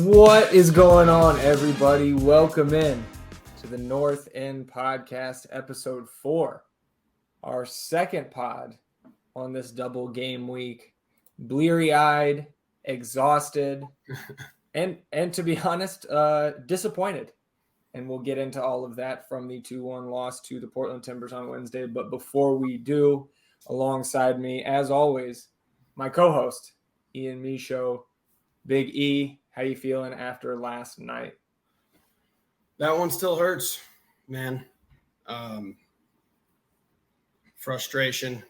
What is going on, everybody? Welcome in to the North End Podcast, episode 4, our second pod on this double game week. Bleary-eyed, exhausted, and to be honest, disappointed. And we'll get into all of that from the 2-1 loss to the Portland Timbers on Wednesday. But before we do, alongside me, as always, my co-host, Ian Michaud, Big E. How you feeling after last night? That one still hurts, man. Frustration,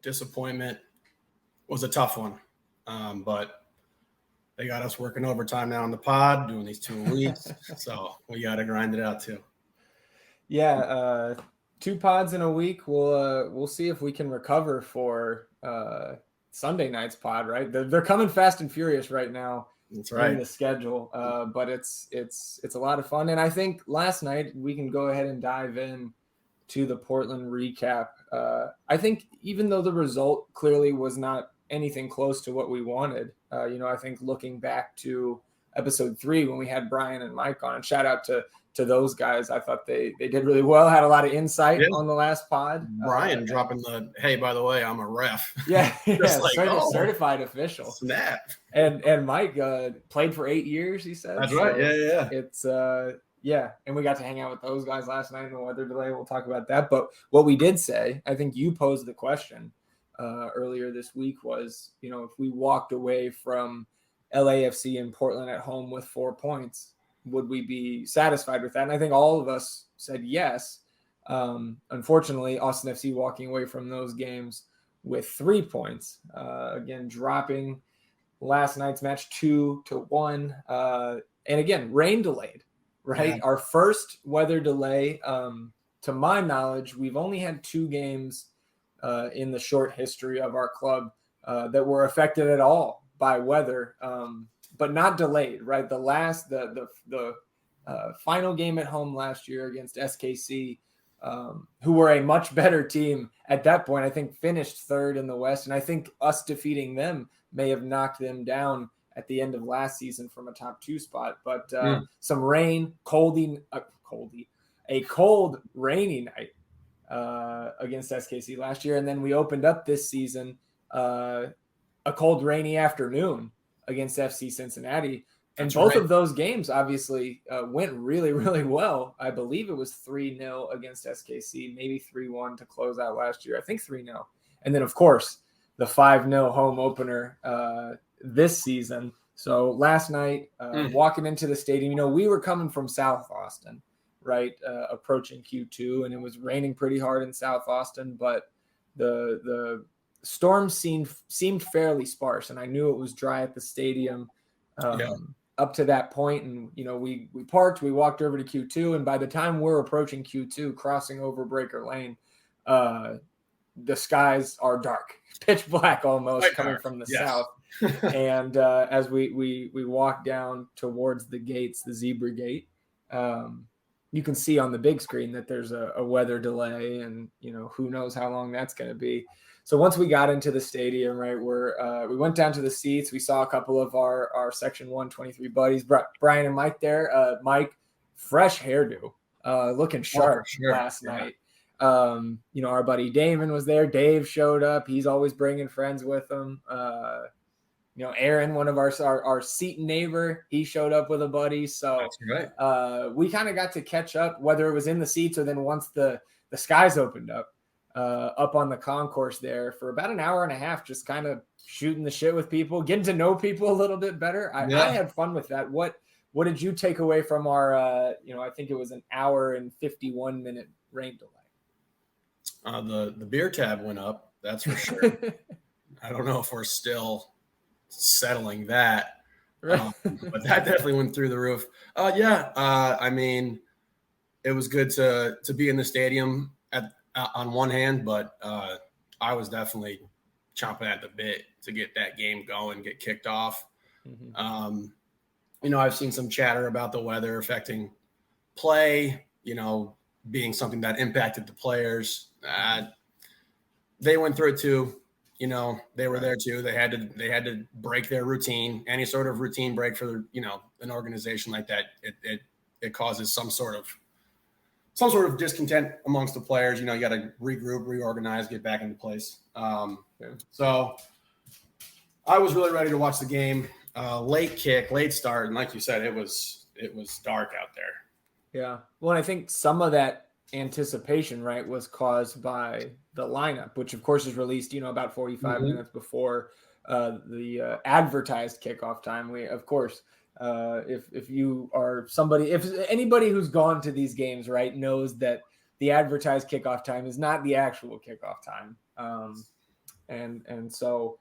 disappointment was a tough one. But they got us working overtime now on the pod, doing these 2 weeks. So we got to grind it out too. Yeah, 2 pods in a week. We'll see if we can recover for Sunday night's pod, right? They're coming fast and furious right now. That's right. In the schedule, but it's a lot of fun. And I think last night we can go ahead and dive in to the Portland recap. I think even though the result clearly was not anything close to what we wanted, I think looking back to episode 3 when we had Brian and Mike on, and shout out to those guys. I thought they did really well, had a lot of insight on the last pod. Brian dropping the, hey, by the way, I'm a ref. Yeah, certified official. Snap. And Mike played for 8 years, he said. That's right. Yeah. It's and we got to hang out with those guys last night in the weather delay. We'll talk about that. But what we did say, I think you posed the question earlier this week was, if we walked away from LAFC and Portland at home with 4 points, would we be satisfied with that? And I think all of us said yes. Unfortunately, Austin FC walking away from those games with 3 points. Again, dropping last night's match 2-1. And again, rain delayed, right? Yeah. Our first weather delay. To my knowledge, we've only had 2 games in the short history of our club that were affected at all by weather. But not delayed, right? The final game at home last year against SKC, who were a much better team at that point, I think finished 3rd in the West. And I think us defeating them may have knocked them down at the end of last season from a top 2 spot. But some rain, a cold, rainy night against SKC last year. And then we opened up this season a cold, rainy afternoon against FC Cincinnati. And both of those games obviously went really, really well. I believe it was 3-0 against SKC, maybe 3-1 to close out last year. I think 3-0. And then, of course, the 5-0 home opener this season. So last night, walking into the stadium, we were coming from South Austin, right, approaching Q2, and it was raining pretty hard in South Austin, but the storm seemed fairly sparse, and I knew it was dry at the stadium up to that point. And we parked, we walked over to Q2, and by the time we're approaching Q2, crossing over Breaker Lane, the skies are dark, pitch black almost, coming from the south. And as we walk down towards the gates, the zebra gate, you can see on the big screen that there's a weather delay, and who knows how long that's going to be. So once we got into the stadium, right, we went down to the seats. We saw a couple of our Section 123 buddies, Brian and Mike there. Mike, fresh hairdo, looking sharp last night. Our buddy Damon was there. Dave showed up. He's always bringing friends with him. Aaron, one of our seat neighbor, he showed up with a buddy. So that's right. We kind of got to catch up, whether it was in the seats or then once the skies opened up on the concourse there for about an hour and a half, just kind of shooting the shit with people, getting to know people a little bit better. I had fun with that. What did you take away from our, I think it was an hour and 51 minute rain delay? The beer tab went up. That's for sure. I don't know if we're still settling that, but that definitely went through the roof. I mean, it was good to be in the stadium on one hand, but I was definitely chomping at the bit to get that game going, get kicked off. I've seen some chatter about the weather affecting play, being something that impacted the players. They went through it too. they were there too. They had to break their routine. Any sort of routine break for an organization like that, it causes some sort of discontent amongst the players. You got to regroup, reorganize, get back into place. So I was really ready to watch the game. Late kick, late start, and like you said, it was dark out there. Yeah. Well, I think some of that anticipation, right, was caused by the lineup, which of course is released, about 45 minutes before the advertised kickoff time. We, of course, if you are if anybody who's gone to these games, right, knows that the advertised kickoff time is not the actual kickoff time. And so,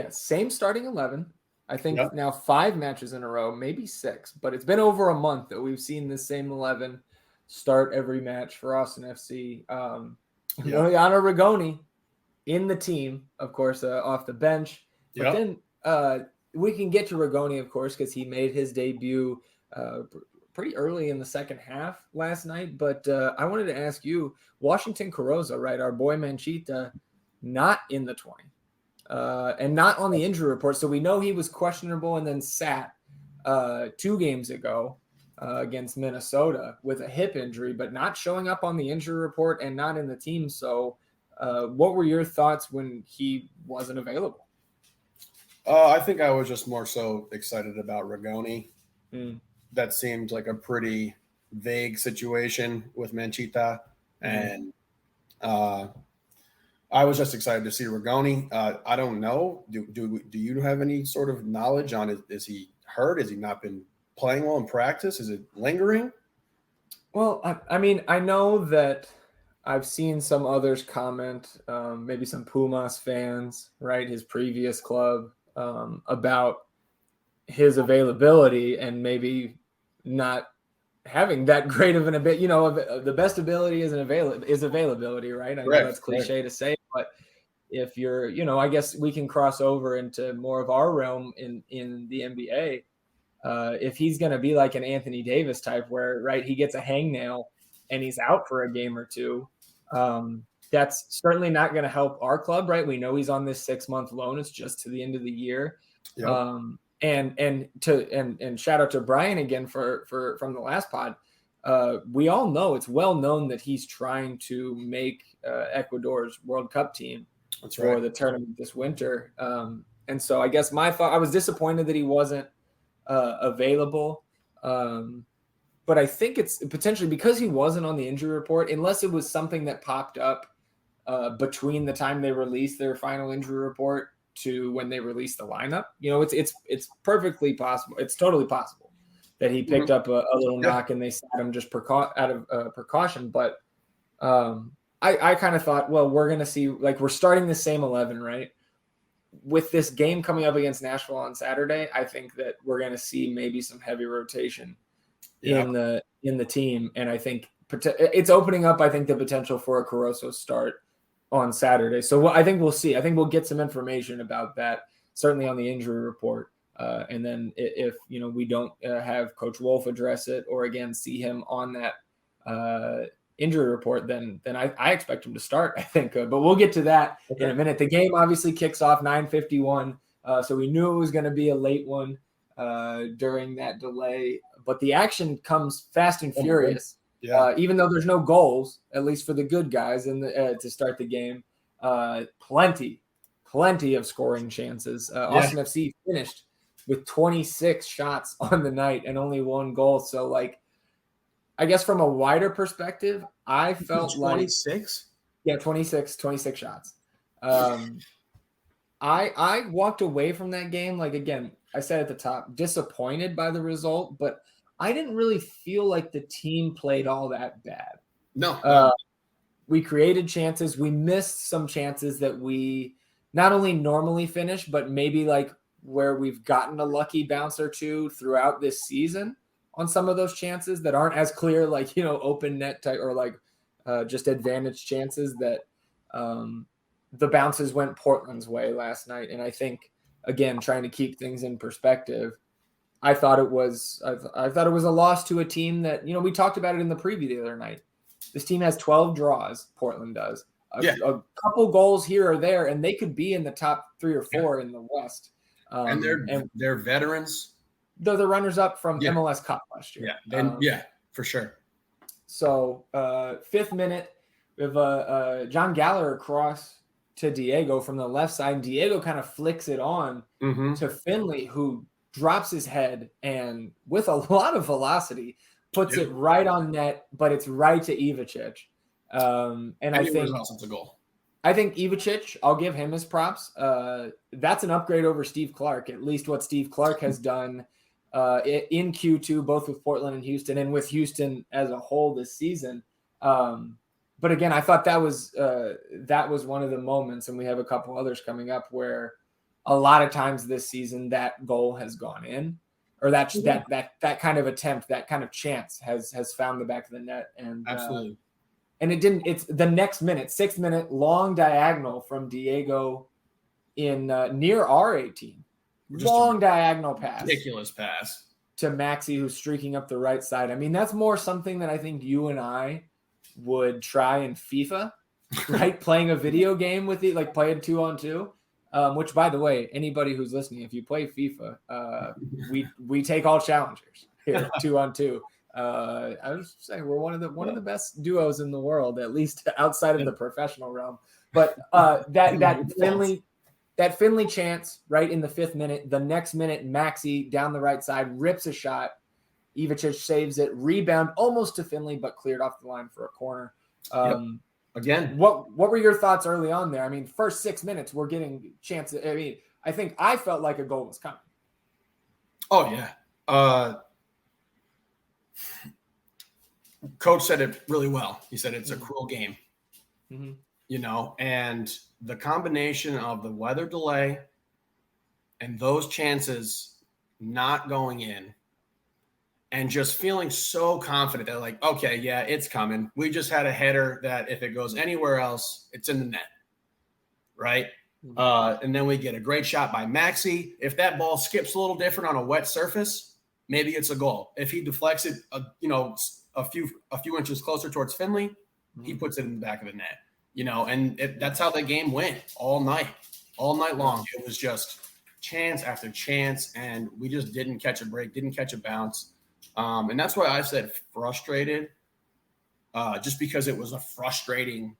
same starting 11. I think now 5 matches in a row, maybe 6, but it's been over a month that we've seen this same 11 start every match for Austin FC. Liliana Rigoni in the team, of course, off the bench. But then we can get to Rigoni, of course, because he made his debut pretty early in the second half last night. But I wanted to ask you, Washington Carrozza, right, our boy Manchita, not in the 20. And not on the injury report. So we know he was questionable and then sat 2 games ago against Minnesota with a hip injury, but not showing up on the injury report and not in the team. So what were your thoughts when he wasn't available? I think I was just more so excited about Rigoni. That seemed like a pretty vague situation with Manchita. And I was just excited to see Rigoni. I don't know. Do you have any sort of knowledge on is he hurt? Has he not been playing well in practice? Is it lingering? Well, I mean, I know that I've seen some others comment, maybe some Pumas fans, right, his previous club, about his availability and maybe not having that great of an ability. The best ability is availability, right? I know that's cliche to say, but if you're, I guess we can cross over into more of our realm in the NBA. If he's going to be like an Anthony Davis type where, right, he gets a hangnail and he's out for a game or two, that's certainly not going to help our club, right? We know he's on this 6-month loan. It's just to the end of the year. Yep. And shout out to Brian again for from the last pod. We all know, it's well known that he's trying to make Ecuador's World Cup team for the tournament this winter. And so I guess I was disappointed that he wasn't available. But I think it's potentially because he wasn't on the injury report, unless it was something that popped up between the time they released their final injury report to when they released the lineup. It's perfectly possible. It's totally possible that he picked up a little knock and they sat him just out of precaution. But I kind of thought, well, we're going to see, like, we're starting the same 11, right? With this game coming up against Nashville on Saturday, I think that we're going to see maybe some heavy rotation in the team. And I think it's opening up, I think, the potential for a Carrozza start on Saturday. So I think we'll see. I think we'll get some information about that, certainly on the injury report. And then if we don't have Coach Wolf address it or again see him on that injury report, then I expect him to start, I think. But we'll get to that in a minute. The game obviously kicks off 9:51, so we knew it was going to be a late one during that delay. But the action comes fast and furious. Even though there's no goals, at least for the good guys to start the game. Plenty of scoring chances. Austin FC finished with 26 shots on the night and only 1 goal. So, like, I guess from a wider perspective, I felt 26? Like 26 shots. I walked away from that game, like, again, I said at the top, disappointed by the result, but I didn't really feel like the team played all that bad. No. We created chances. We missed some chances that we not only normally finish, but maybe like where we've gotten a lucky bounce or two throughout this season on some of those chances that aren't as clear, like, open net type or like just advantage chances that the bounces went Portland's way last night. And I think, again, trying to keep things in perspective, I thought it was a loss to a team that, we talked about it in the preview the other night. This team has 12 draws, Portland does, a couple goals here or there, and they could be in the top 3 or 4 in the West. And they're veterans. They're the runners-up from MLS Cup last year. Yeah, for sure. So 5th minute, we have John Gallagher across to Diego from the left side. And Diego kind of flicks it on to Finley, who drops his head and with a lot of velocity puts it right on net, but it's right to Ivicic. And I think it's a goal. I think Ivicic, I'll give him his props. That's an upgrade over Steve Clark, at least what Steve Clark has done in Q2, both with Portland and Houston, and with Houston as a whole this season. But again, I thought that was one of the moments, and we have a couple others coming up where a lot of times this season that goal has gone in, or that kind of attempt, that kind of chance has found the back of the net. And absolutely. And it didn't. It's the next minute, 6th minute, long diagonal from Diego in near our 18. Long diagonal pass. Ridiculous pass. To Maxi, who's streaking up the right side. I mean, that's more something that I think you and I would try in FIFA, right? Playing a video game with it, like playing 2-on-2. Which, by the way, anybody who's listening, if you play FIFA, we take all challengers here, 2-on-2. I was saying we're one of the best duos in the world, at least outside of the professional realm. But that Finley chance right in the 5th minute, the next minute, Maxi down the right side rips a shot. Ivicic saves it, rebound almost to Finley, but cleared off the line for a corner. Again, what were your thoughts early on there? I mean, first 6 minutes, we're getting chances. I mean, I think I felt like a goal was coming. Oh yeah. Coach said it really well. He said it's a cruel game, and the combination of the weather delay and those chances not going in and just feeling so confident that like, okay, yeah, it's coming. We just had a header that if it goes anywhere else, it's in the net. Right. And then we get a great shot by Maxi. If that ball skips a little different on a wet surface, maybe it's a goal. If he deflects it, a few inches closer towards Finley, he puts it in the back of the net, and that's how the game went all night long. It was just chance after chance, and we just didn't catch a break, didn't catch a bounce. And that's why I said frustrated, just because it was a frustrating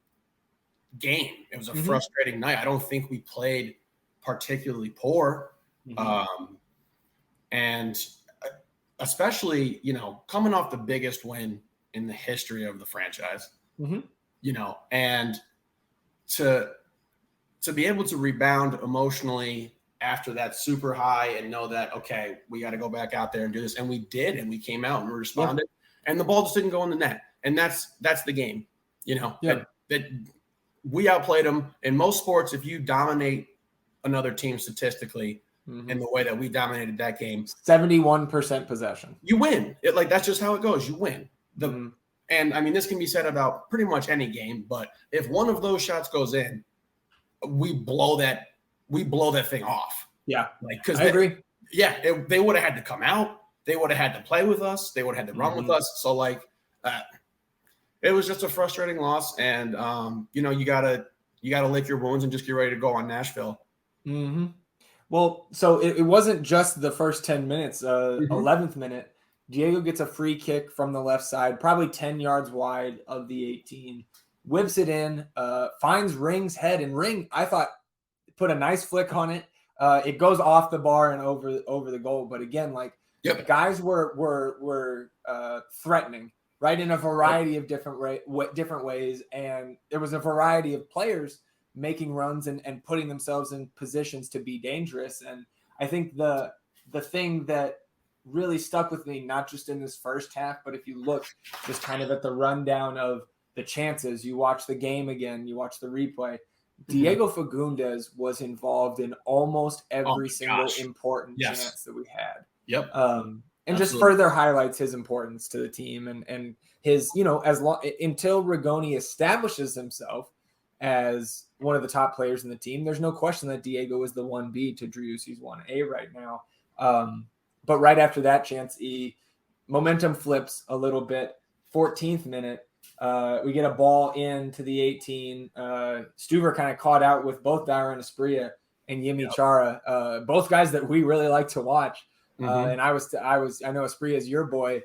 game. It was a frustrating night. I don't think we played particularly poor. And especially, coming off the biggest win in the history of the franchise, and to be able to rebound emotionally after that super high and know that, okay, we got to go back out there and do this. And we did, and we came out and we responded, and the ball just didn't go in the net. And that's the game, that we outplayed them. In most sports, if you dominate another team statistically, in the way that we dominated that game, 71% possession, you win. That's just how it goes. You win. And I mean, this can be said about pretty much any game, but if one of those shots goes in, we blow that thing off. Yeah. Because I agree. Yeah. They would have had to come out. They would have had to play with us. They would have had to run with us. So it was just a frustrating loss. And, you gotta lick your wounds and just get ready to go on Nashville. Well, so it wasn't just the first 10 minutes. 11th minute, Diego gets a free kick from the left side, probably 10 yards wide of the 18, whips it in, finds Ring's head, and Ring, I thought, put a nice flick on it. It goes off the bar and over the goal. But again, guys were threatening, right, in a variety of different ways, and there was a variety of players making runs and putting themselves in positions to be dangerous. And I think the thing that really stuck with me, not just in this first half, but if you look just kind of at the rundown of the chances, you watch the game again, you watch the replay, Diego Fagundes was involved in almost every single important chance that we had. Yep. And just further highlights his importance to the team and his, until Rigoni establishes himself as one of the top players in the team, there's no question that Diego is the 1B to Driussi's 1A right now. But right after that chance, momentum flips a little bit. 14th minute, We get a ball into the 18. Stuver kind of caught out with both Darren Asprilla and Yimi Chara, both guys that we really like to watch. And I know Asprilla is your boy.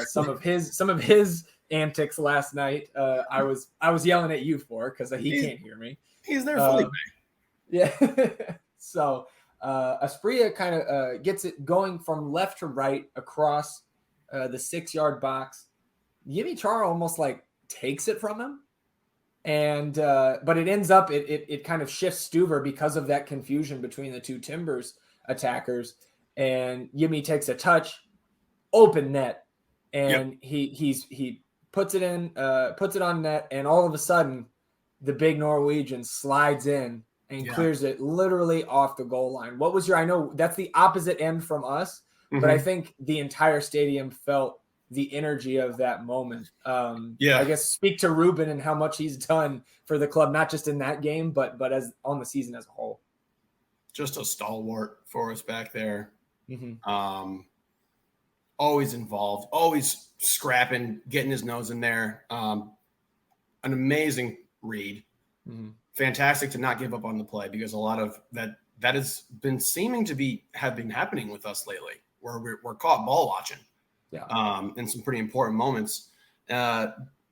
Some of his antics last night, I was yelling at you for because he can't hear me. He's there fully. Yeah. So Asprilla kind of gets it going from left to right across the 6-yard box. Yimi Chara almost like takes it from him, and but it ends up it kind of shifts Stuver because of that confusion between the two Timbers attackers, and Yimi takes a touch, open net, and he puts it in, puts it on net, and all of a sudden the big Norwegian slides in and clears it literally off the goal line. What was I know that's the opposite end from us, but I think the entire stadium felt the energy of that moment. I guess speak to Ruben and how much he's done for the club, not just in that game, but as on the season as a whole. Just a stalwart for us back there. Always involved, always scrapping, getting his nose in there. An amazing read. Fantastic to not give up on the play, because a lot of that has been seeming to have been happening with us lately, where we're caught ball watching. In some pretty important moments.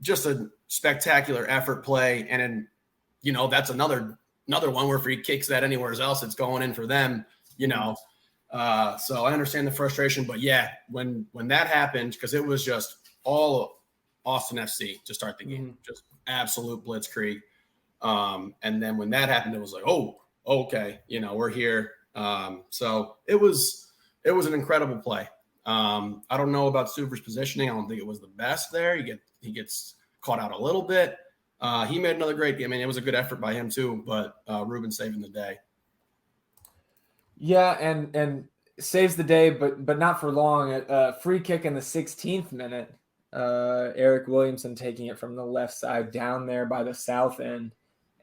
Just a spectacular effort play. And then, that's another one where if he kicks that anywhere else, it's going in for them, So I understand the frustration, but when that happened, because it was just all Austin FC to start the game, just absolute blitzkrieg. And then when that happened, it was like, oh, okay, we're here. So it was an incredible play. I don't know about Stuver's positioning. I don't think it was the best there. He gets caught out a little bit. He made another great game. I mean, it was a good effort by him too, but Ruben saving the day. Yeah, and saves the day, but not for long. Free kick in the 16th minute. Eric Williamson taking it from the left side down there by the south end.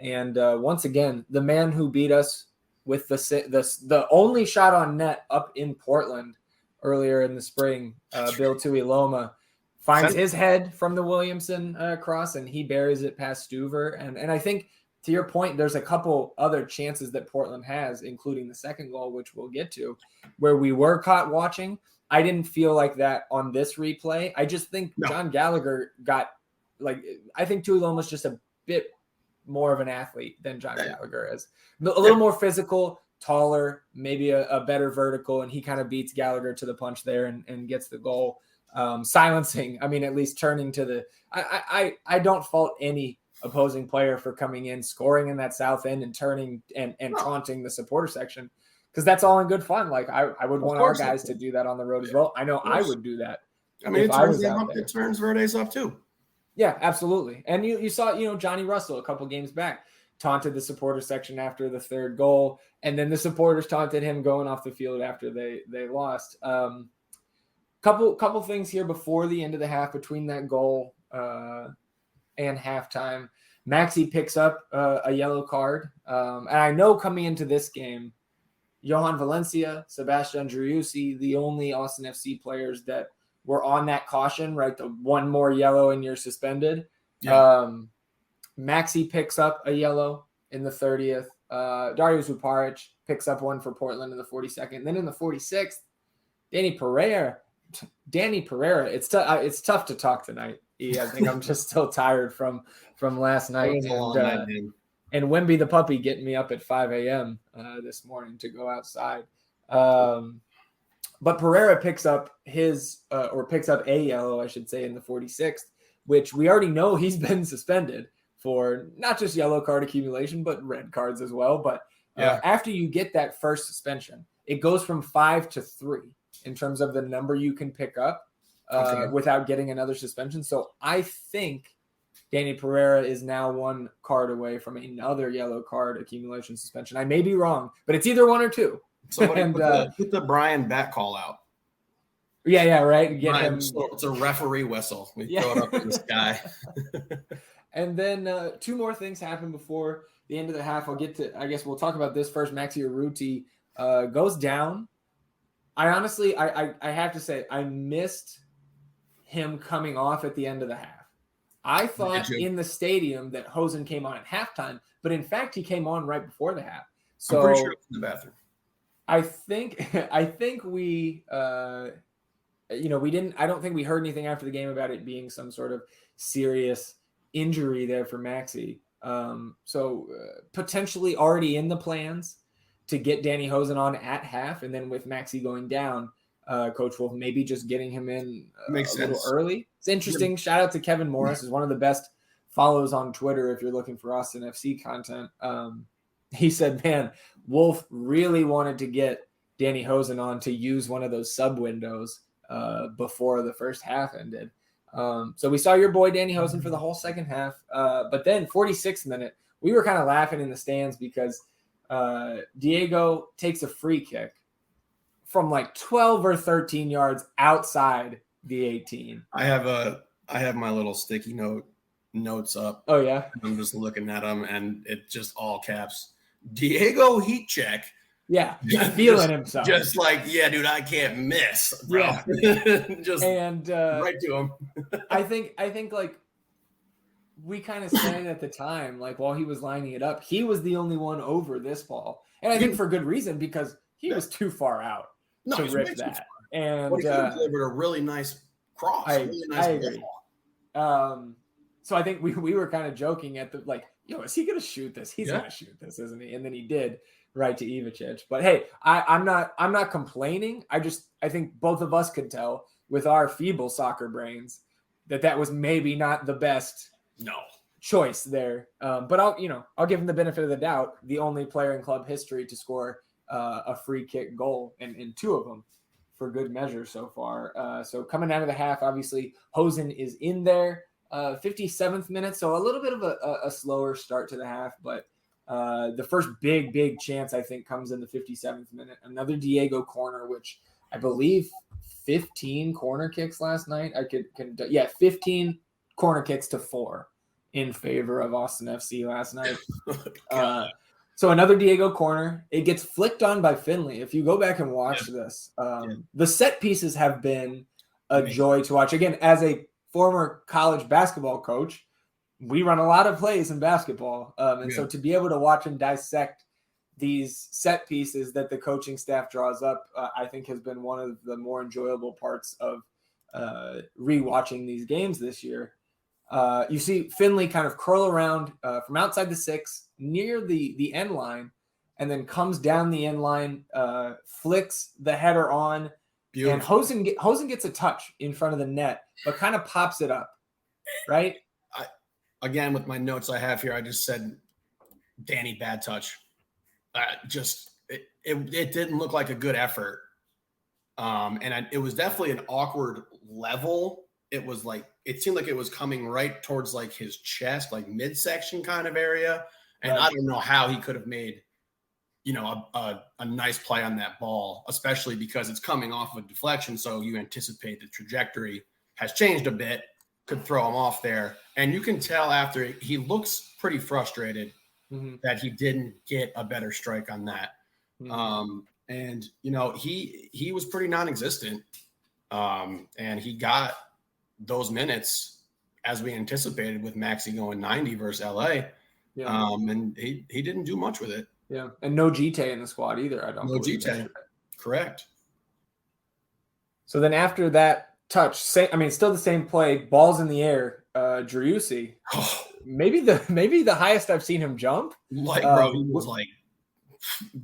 And once again, the man who beat us with the only shot on net up in Portland earlier in the spring, Bill Tuiloma finds his head from the Williamson cross, and he buries it past Stuver. And I think, to your point, there's a couple other chances that Portland has, including the second goal, which we'll get to, where we were caught watching. I didn't feel like that on this replay. I just think John Gallagher I think Tuiloma's just a bit more of an athlete than John Gallagher is. A little more physical, taller, maybe a better vertical, and he kind of beats Gallagher to the punch there and gets the goal, silencing. I mean, at least turning to the. I don't fault any opposing player for coming in, scoring in that south end, and turning and taunting the supporter section, because that's all in good fun. Like I would want our guys to do that on the road as well. I know I would do that. I mean, it turns Verde's up too. Yeah, absolutely. And you saw, Johnny Russell a couple games back taunted the supporter section after the third goal, and then the supporters taunted him going off the field after they lost. Couple things here before the end of the half, between that goal and halftime. Maxi picks up a yellow card, and I know coming into this game, Johan Valencia, Sebastian Driussi, the only Austin FC players that were on that caution, right? The one more yellow and you're suspended. Maxi picks up a yellow in the 30th. Dario Zuparic picks up one for Portland in the 42nd. Then in the 46th, Danny Pereira. It's tough to talk tonight. I think I'm just still tired from last night. And Wemby the puppy getting me up at 5 a.m. This morning to go outside. But Pereira picks up a yellow, I should say, in the 46th, which we already know he's been suspended for not just yellow card accumulation, but red cards as well. But after you get that first suspension, it goes from 5 to 3 in terms of the number you can pick up without getting another suspension. So I think Danny Pereira is now 1 card away from another yellow card accumulation suspension. I may be wrong, but it's either 1 or 2. Somebody put the Brian bat call out. Yeah, right. It's a referee whistle. We throw it up in the sky. And then 2 more things happen before the end of the half. I guess we'll talk about this first. Maxi Urruti goes down. I honestly, I have to say, I missed him coming off at the end of the half. I thought in the stadium that Hosen came on at halftime, but in fact, he came on right before the half. So I'm pretty sure it was in the bathroom. I think we, we didn't. I don't think we heard anything after the game about it being some sort of serious injury there for Maxey. So potentially already in the plans to get Danny Hosen on at half, and then with Maxey going down, Coach Wolf maybe just getting him in little early. It's interesting. Yeah. Shout out to Kevin Morris, is one of the best follows on Twitter if you're looking for Austin FC content. He said, man, Wolf really wanted to get Danny Hosen on to use one of those sub windows before the first half ended. So we saw your boy Danny Hosen for the whole second half. But then 46th minute, we were kind of laughing in the stands because Diego takes a free kick from like 12 or 13 yards outside the 18. I have my little sticky notes up. Oh yeah. I'm just looking at them and it just all caps. Diego heat check. Yeah, feeling himself. Just like, yeah, dude, I can't miss, bro. Yeah. Just right to him. I think like we kind of said at the time, like while he was lining it up, he was the only one over this ball. And I think for good reason, because he was too far out to rip that. And he delivered a really nice cross. I agree. So I think we were kind of joking at the like, is he gonna shoot this? He's gonna shoot this, isn't he? And then he did. Right to Ivičić. But hey, I'm not complaining. I think both of us could tell with our feeble soccer brains that was maybe not the best choice there. But I'll give him the benefit of the doubt. The only player in club history to score a free kick goal, and two of them for good measure so far. So coming out of the half, obviously Hosen is in there. 57th minute, so a little bit of a slower start to the half, but the first big chance, I think, comes in the 57th minute. Another Diego corner, which I believe 15 corner kicks last night. 15 corner kicks to 4 in favor of Austin FC last night. So another Diego corner. It gets flicked on by Finley. If you go back and watch this, the set pieces have been a joy to watch. Again, as a former college basketball coach, we run a lot of plays in basketball. So to be able to watch and dissect these set pieces that the coaching staff draws up, I think has been one of the more enjoyable parts of rewatching these games this year. You see Finley kind of curl around from outside the 6 near the end line, and then comes down the end line, flicks the header on. Beautiful. And Hosen gets a touch in front of the net, but kind of pops it up, right? Again, with my notes I have here, I just said, Danny, bad touch. It didn't look like a good effort. It was definitely an awkward level. It was like, it seemed like it was coming right towards like his chest, like midsection kind of area. And I don't know how he could have made, a nice play on that ball, especially because it's coming off of a deflection. So you anticipate the trajectory has changed a bit, could throw him off there. And you can tell after he looks pretty frustrated that he didn't get a better strike on that. He was pretty non-existent. And he got those minutes as we anticipated with Maxey going 90 versus LA. And he didn't do much with it. Yeah. And no Gite in the squad either. I don't know. No Gite. Correct. So then after that touch, still the same play, balls in the air, Driussi, maybe the highest I've seen him jump. He was like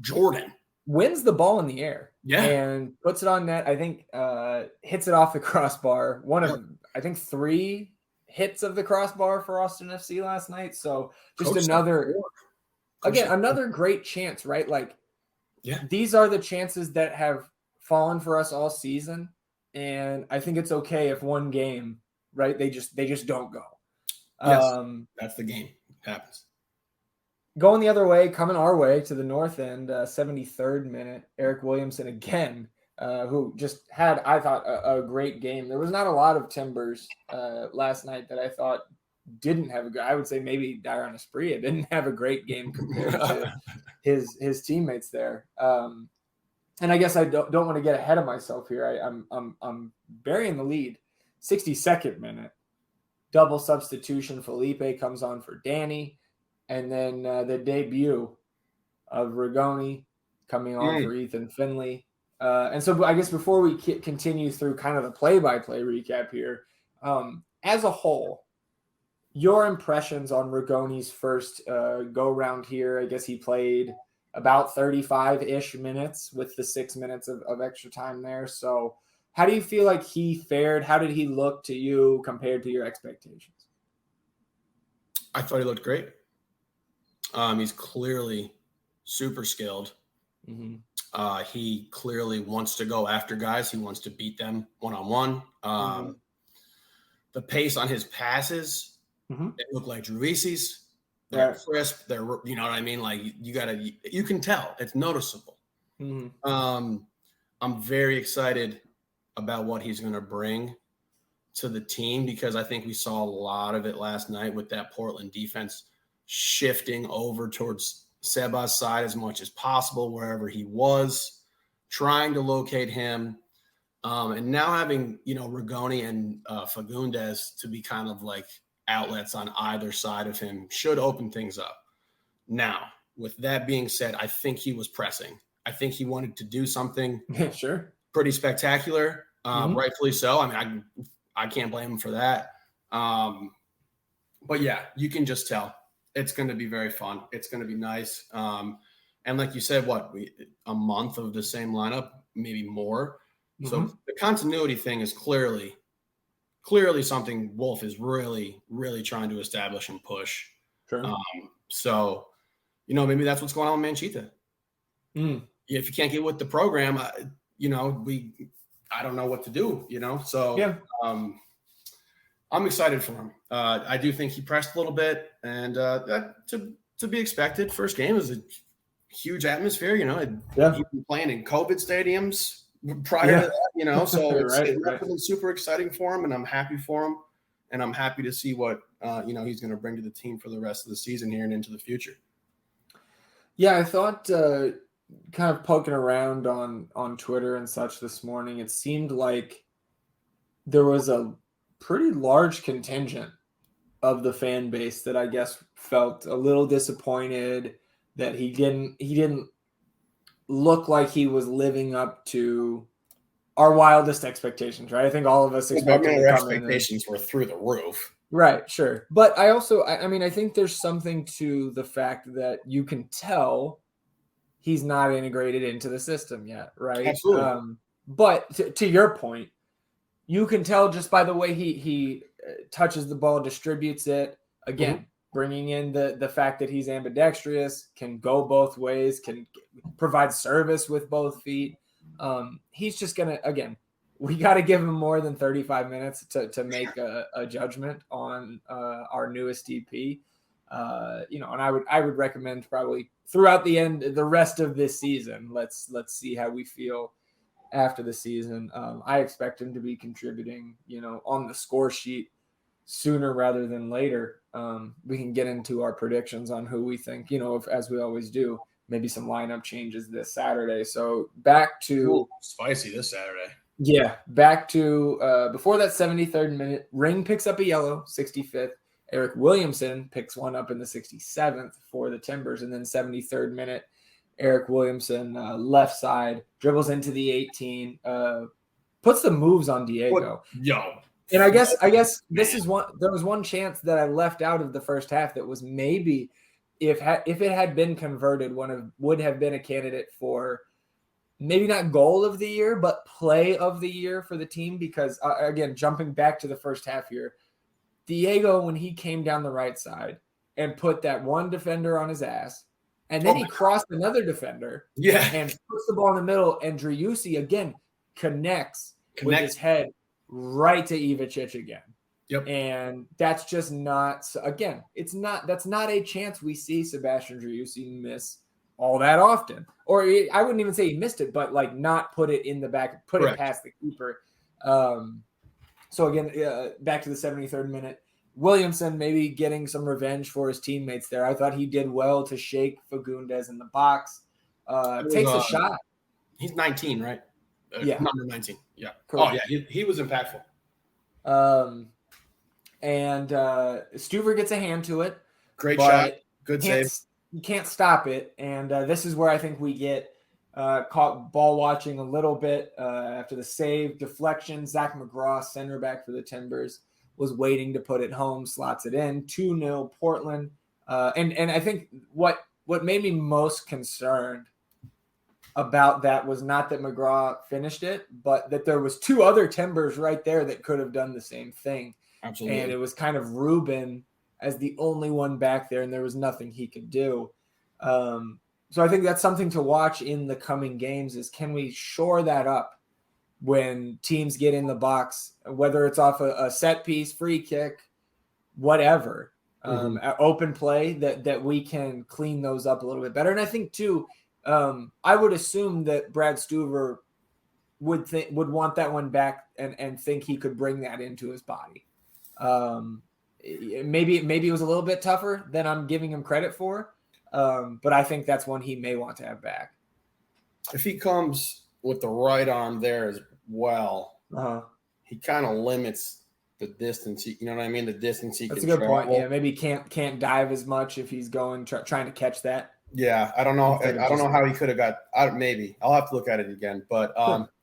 Jordan. Wins the ball in the air. Yeah. And puts it on net. I think hits it off the crossbar. One of, I think, 3 hits of the crossbar for Austin FC last night. So just another great chance, right? Like, these are the chances that have fallen for us all season. And I think it's okay if one game, right, they just don't go. Yes, that's the game. It happens. Going the other way, coming our way to the north end, 73rd minute, Eric Williamson again, who just had, I thought, a great game. There was not a lot of Timbers last night that I thought didn't have a good. I would say maybe Dairon Asprilla didn't have a great game compared to his teammates there. And I guess I don't want to get ahead of myself here. I'm burying the lead. 62nd minute. double substitution. Felipe comes on for Danny. And then the debut of Rigoni coming on for Ethan Finley. And so I guess before we continue through kind of the play-by-play recap here, as a whole, your impressions on Rigoni's first go-round here. I guess he played about 35-ish minutes with the 6 minutes of extra time there. So how do you feel like he fared? How did he look to you compared to your expectations? I thought he looked great. He's clearly super skilled. Mm-hmm. He clearly wants to go after guys. He wants to beat them one-on-one. The pace on his passes, it looked like Drew Easy's. They're crisp. They're, you know what I mean? Like you can tell. It's noticeable. Mm-hmm. I'm very excited about what he's going to bring to the team because I think we saw a lot of it last night with that Portland defense shifting over towards Seba's side as much as possible, wherever he was, trying to locate him. And now having, Rigoni and Fagundes to be kind of like outlets on either side of him should open things up. Now, with that being said, I think he was pressing. I think he wanted to do something pretty spectacular, rightfully so. I mean, I can't blame him for that. But yeah, you can just tell. It's going to be very fun. It's going to be nice. And like you said, a month of the same lineup, maybe more. Mm-hmm. So the continuity thing is clearly something Wolf is really, really trying to establish and push. Sure. So, maybe that's what's going on with Manchita. If you can't get with the program, I don't know what to do, So yeah. I'm excited for him. I do think he pressed a little bit, and to be expected. First game is a huge atmosphere. He's been playing in COVID stadiums prior to that. So it's been super exciting for him, and I'm happy for him, and I'm happy to see what he's going to bring to the team for the rest of the season here and into the future. Yeah, I thought kind of poking around on Twitter and such this morning, it seemed like there was a pretty large contingent of the fan base that I guess felt a little disappointed that he didn't look like he was living up to our wildest expectations, right? I think all of us expected our expectations were through the roof. Right, sure. But I also, I think there's something to the fact that you can tell he's not integrated into the system yet, right? Absolutely. But to your point, you can tell just by the way he touches the ball, distributes it. Again, bringing in the fact that he's ambidextrous, can go both ways, can provide service with both feet. He's just going to, again, we got to give him more than 35 minutes to make a judgment on our newest DP. And I would recommend probably throughout the rest of this season. Let's see how we feel after the season. I expect him to be contributing, on the score sheet sooner rather than later. We can get into our predictions on who we think, as we always do, maybe some lineup changes this Saturday. So back to spicy this Saturday. Yeah. Back to before that 73rd minute, Ring picks up a yellow, 65th. Eric Williamson picks one up in the 67th for the Timbers. And then 73rd minute, Eric Williamson, left side, dribbles into the 18, puts the moves on Diego. And I guess this is one. There was one chance that I left out of the first half that was maybe if it had been converted, would have been a candidate for maybe not goal of the year, but play of the year for the team. Because again, jumping back to the first half here, Diego, when he came down the right side and put that one defender on his ass, and then he crossed another defender, and puts the ball in the middle, and Driussi again connects with his head right to Ivicic again. Yep. And that's just not, again, that's not a chance we see Sebastian Driussi miss all that often. Or I wouldn't even say he missed it, but like not put it in the back, put it past the keeper. So again, back to the 73rd minute, Williamson maybe getting some revenge for his teammates there. I thought he did well to shake Fagundes in the box. Takes a shot. He's 19, right? Number 19. Yeah. Correct. Oh, yeah. He was impactful. and Stuver gets a hand to it. Great shot. Good save. You can't stop it. And this is where I think we get caught ball watching a little bit after the save. Deflection. Zach McGraw, center back for the Timbers, was waiting to put it home, slots it in. 2-0 Portland. And I think what made me most concerned about that was not that McGraw finished it, but that there was 2 other Timbers right there that could have done the same thing. Absolutely. And it was kind of Ruben as the only one back there, and there was nothing he could do. So I think that's something to watch in the coming games is, can we shore that up when teams get in the box, whether it's off a set piece, free kick, whatever, open play, that we can clean those up a little bit better. And I think too, I would assume that Brad Stuver would want that one back and think he could bring that into his body. Maybe it was a little bit tougher than I'm giving him credit for. But I think that's one he may want to have back. If he comes with the right arm there as well, he kind of limits the distance. You know what I mean? The distance he can travel. That's a good point. Yeah, maybe can't dive as much if he's going trying to catch that. Yeah, I don't know. I don't know how he could have got. Maybe I'll have to look at it again. But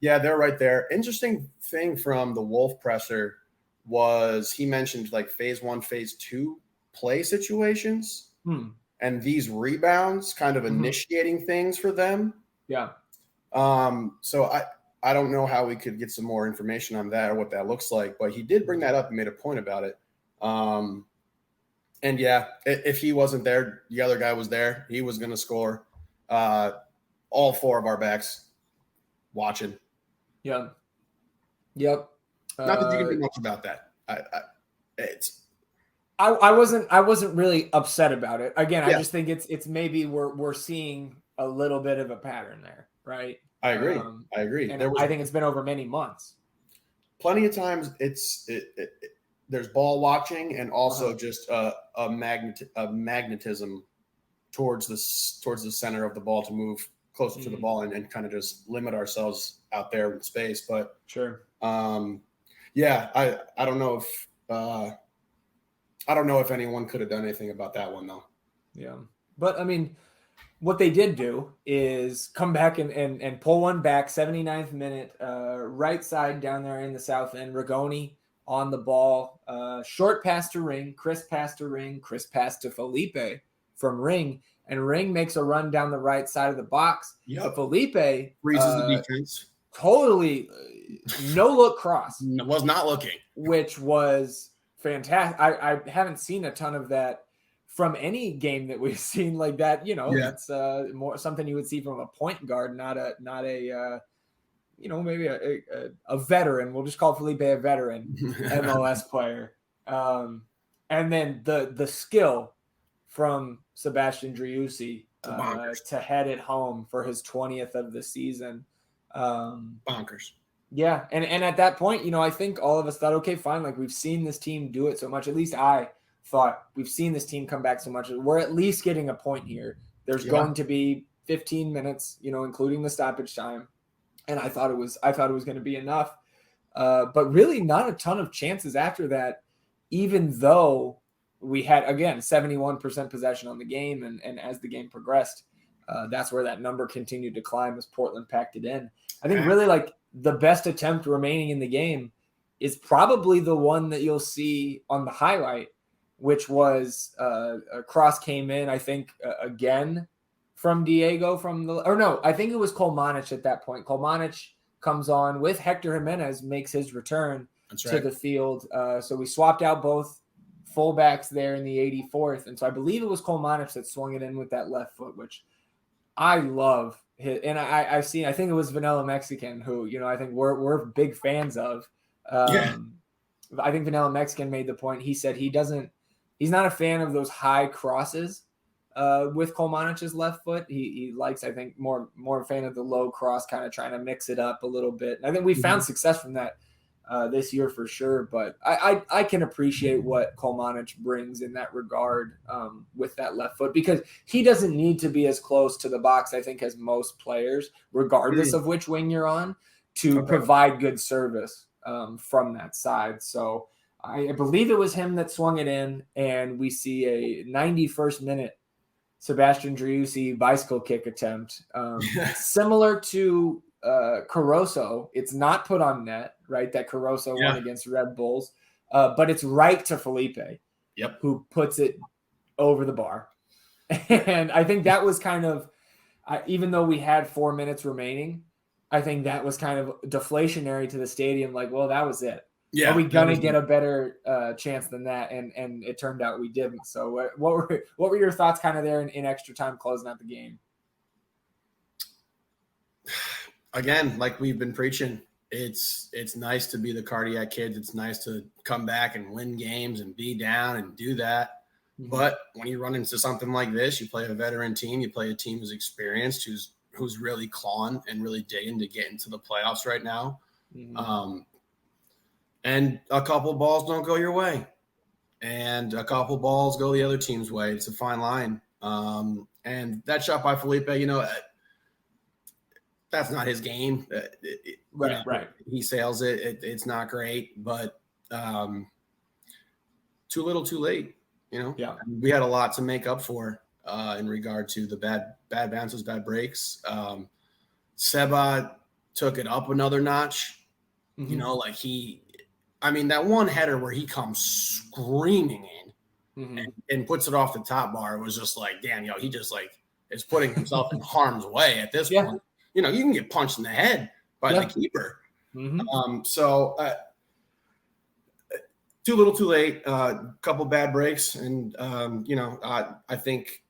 yeah, they're right there. Interesting thing from the Wolf presser was he mentioned like phase 1, phase 2 play situations, and these rebounds kind of initiating things for them. Yeah. So I don't know how we could get some more information on that or what that looks like, but he did bring that up and made a point about it. And yeah, if he wasn't there, the other guy was there. He was going to score. All 4 of our backs watching. Yeah. Yep. Not that you can do much about that. I wasn't really upset about it. Again, I just think it's maybe we're seeing a little bit of a pattern there, right? I agree. And I think it's been over many months. Plenty of times there's ball watching and also just a magnetism towards the center of the ball to move closer to the ball and kind of just limit ourselves out there in space. But sure. Yeah, I don't know if anyone could have done anything about that one though. Yeah. But I mean, what they did do is come back and pull one back, 79th minute, right side down there in the south end. Rigoni on the ball, short pass to Ring, Chris pass to Felipe from Ring, and Ring makes a run down the right side of the box. Yep. Felipe freezes the defense. Totally no look cross. Was not looking. Which was fantastic. I haven't seen a ton of that from any game that we've seen like that. That's more something you would see from a point guard, not a maybe a veteran. We'll just call Felipe a veteran MLS player. And then the skill from Sebastian Driussi to head it home for his 20th of the season. Bonkers. Yeah. And at that point, I think all of us thought, okay, fine. Like, we've seen this team do it so much. At least I thought we've seen this team come back so much. We're at least getting a point here. There's going to be 15 minutes, including the stoppage time. And I thought it was going to be enough. But really not a ton of chances after that, even though we had, again, 71% possession on the game. And as the game progressed, that's where that number continued to climb as Portland packed it in. I think really like the best attempt remaining in the game is probably the one that you'll see on the highlight, which was a cross came in, I think, again from Diego I think it was Kolmanic at that point. Kolmanic comes on with Hector Jimenez, makes his return to the field. So we swapped out both fullbacks there in the 84th. And so I believe it was Kolmanic that swung it in with that left foot, which I love. And I think it was Vanilla Mexican who, I think we're big fans of. I think Vanilla Mexican made the point. He said he's not a fan of those high crosses with Kolmanic's left foot. He likes, I think, more a fan of the low cross, kind of trying to mix it up a little bit. And I think we found success from that this year for sure. But I can appreciate what Kolmanic brings in that regard with that left foot, because he doesn't need to be as close to the box, I think, as most players, regardless of which wing you're on, to provide good service from that side. So I believe it was him that swung it in, and we see a 91st minute Sebastian Driussi bicycle kick attempt. Similar to Caruso, it's not put on net, right? That Caruso won against Red Bulls, but it's right to Felipe, who puts it over the bar. And I think that was kind of, even though we had 4 minutes remaining, I think that was kind of deflationary to the stadium. Like, well, that was it. Yeah, are we gonna get a better chance than that? And it turned out we didn't. So what were your thoughts kind of there in extra time closing out the game? Again, like we've been preaching, it's nice to be the cardiac kids. It's nice to come back and win games and be down and do that. Mm-hmm. But when you run into something like this, you play a veteran team, you play a team who's experienced, who's really clawing and really digging to get into the playoffs right now. Mm-hmm. And a couple balls don't go your way, and a couple balls go the other team's way. It's a fine line. And that shot by Felipe, that's not his game. Right. He sails it. It's not great, but too little, too late. Yeah. We had a lot to make up for in regard to the bad bounces, bad breaks. Seba took it up another notch. Mm-hmm. That one header where he comes screaming in mm-hmm. and puts it off the top bar was just like, damn, he just is putting himself in harm's way at this point. You can get punched in the head by the keeper. Mm-hmm. Too little, too late. Couple bad breaks, and I think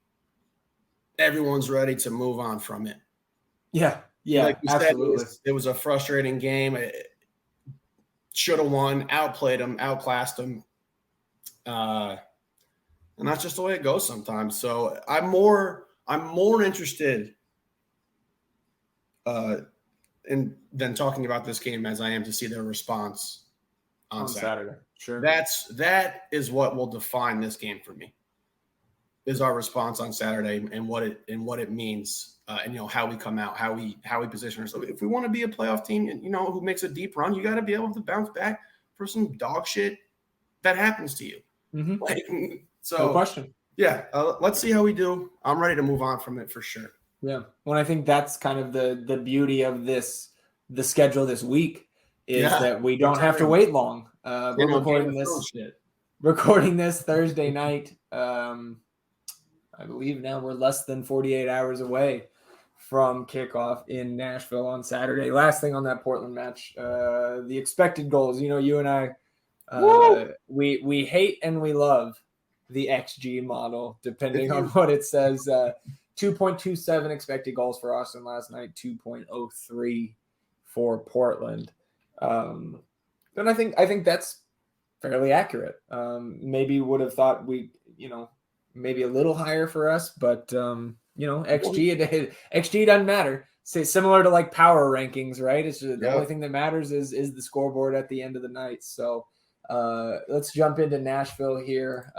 everyone's ready to move on from it. Yeah, like you absolutely. Said, it was a frustrating game. Should have won, outplayed them, outclassed them. And that's just the way it goes sometimes. So I'm more interested than talking about this game as I am to see their response on Saturday. Sure. That is what will define this game for me. Is our response on Saturday and what it means, and how we come out, how we position ourselves. If we want to be a playoff team, who makes a deep run, you got to be able to bounce back for some dog shit that happens to you. Mm-hmm. No question. Yeah, let's see how we do. I'm ready to move on from it for sure. Yeah, well, I think that's kind of the beauty of the schedule this week is that we don't have to wait long. We're recording this Thursday night. I believe now we're less than 48 hours away from kickoff in Nashville on Saturday. Last thing on that Portland match, the expected goals. You and I, we hate and we love the XG model, depending on what it says. 2.27 expected goals for Austin last night, 2.03 for Portland. And I think that's fairly accurate. Maybe would have thought maybe a little higher for us, but XG doesn't matter. Say similar to like power rankings, right? It's just the only thing that matters is the scoreboard at the end of the night. So let's jump into Nashville here.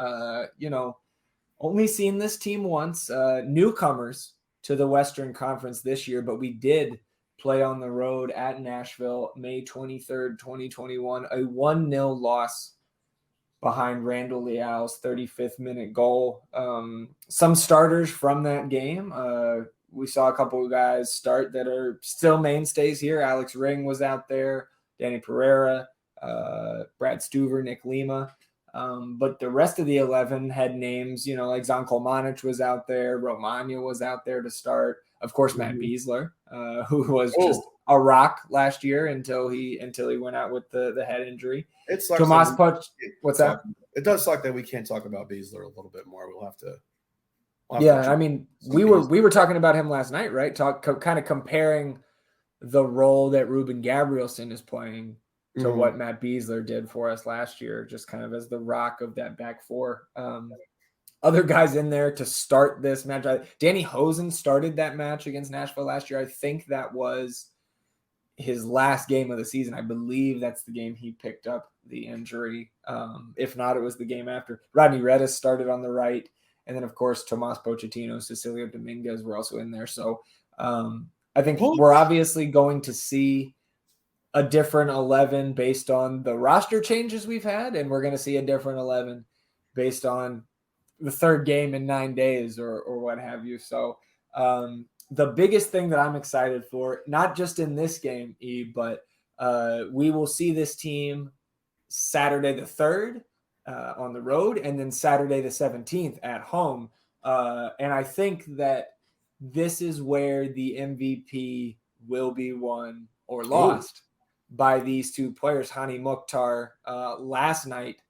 Only seen this team once, newcomers to the Western Conference this year, but we did play on the road at Nashville May 23rd, 2021, a 1-0 loss behind Randall Leal's 35th minute goal. Some starters from that game. We saw a couple of guys start that are still mainstays here. Alex Ring was out there, Danny Pereira, Brad Stuver, Nick Lima. But the rest of the 11 had names, like Zan Kolmanic was out there, Romagna was out there to start. Of course, Matt Beasler, who was just a rock last year until he went out with the head injury. It sucks. Tomas Poch, what's that? It does suck that we can't talk about Beasler a little bit more. We'll have to. We were talking about him last night, right? Kind of comparing the role that Ruben Gabrielson is playing to what Matt Beasler did for us last year, just kind of as the rock of that back four. Other guys in there to start this match. Danny Hosen started that match against Nashville last year. I think that was his last game of the season. I believe that's the game he picked up the injury. If not, it was the game after. Rodney Redis started on the right. And then, of course, Tomas Pochettino, Cecilio Dominguez were also in there. So I think we're obviously going to see a different 11 based on the roster changes we've had, and we're going to see a different 11 based on the third game in 9 days or what have you. So the biggest thing that I'm excited for, not just in this game, but we will see this team Saturday the 3rd on the road, and then Saturday the 17th at home. And I think that this is where the MVP will be won or lost by these two players. Hani Mukhtar last night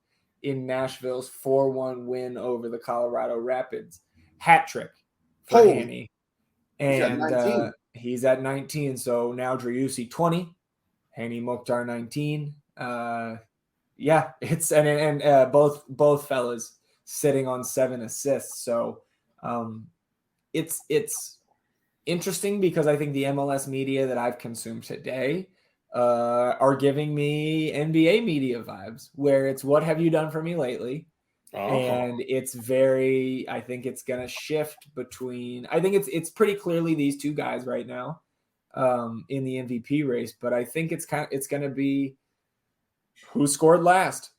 in Nashville's 4-1 win over the Colorado Rapids. Hat trick for Hani. And he's at 19. So now Driussi 20, Hani Mukhtar 19. Yeah, it's and both fellas sitting on 7 assists. So it's interesting because I think the MLS media that I've consumed today are giving me NBA media vibes, where it's what have you done for me lately? And it's I think it's going to shift between, I think it's pretty clearly these two guys right now in the MVP race, but I think it's going to be who scored last.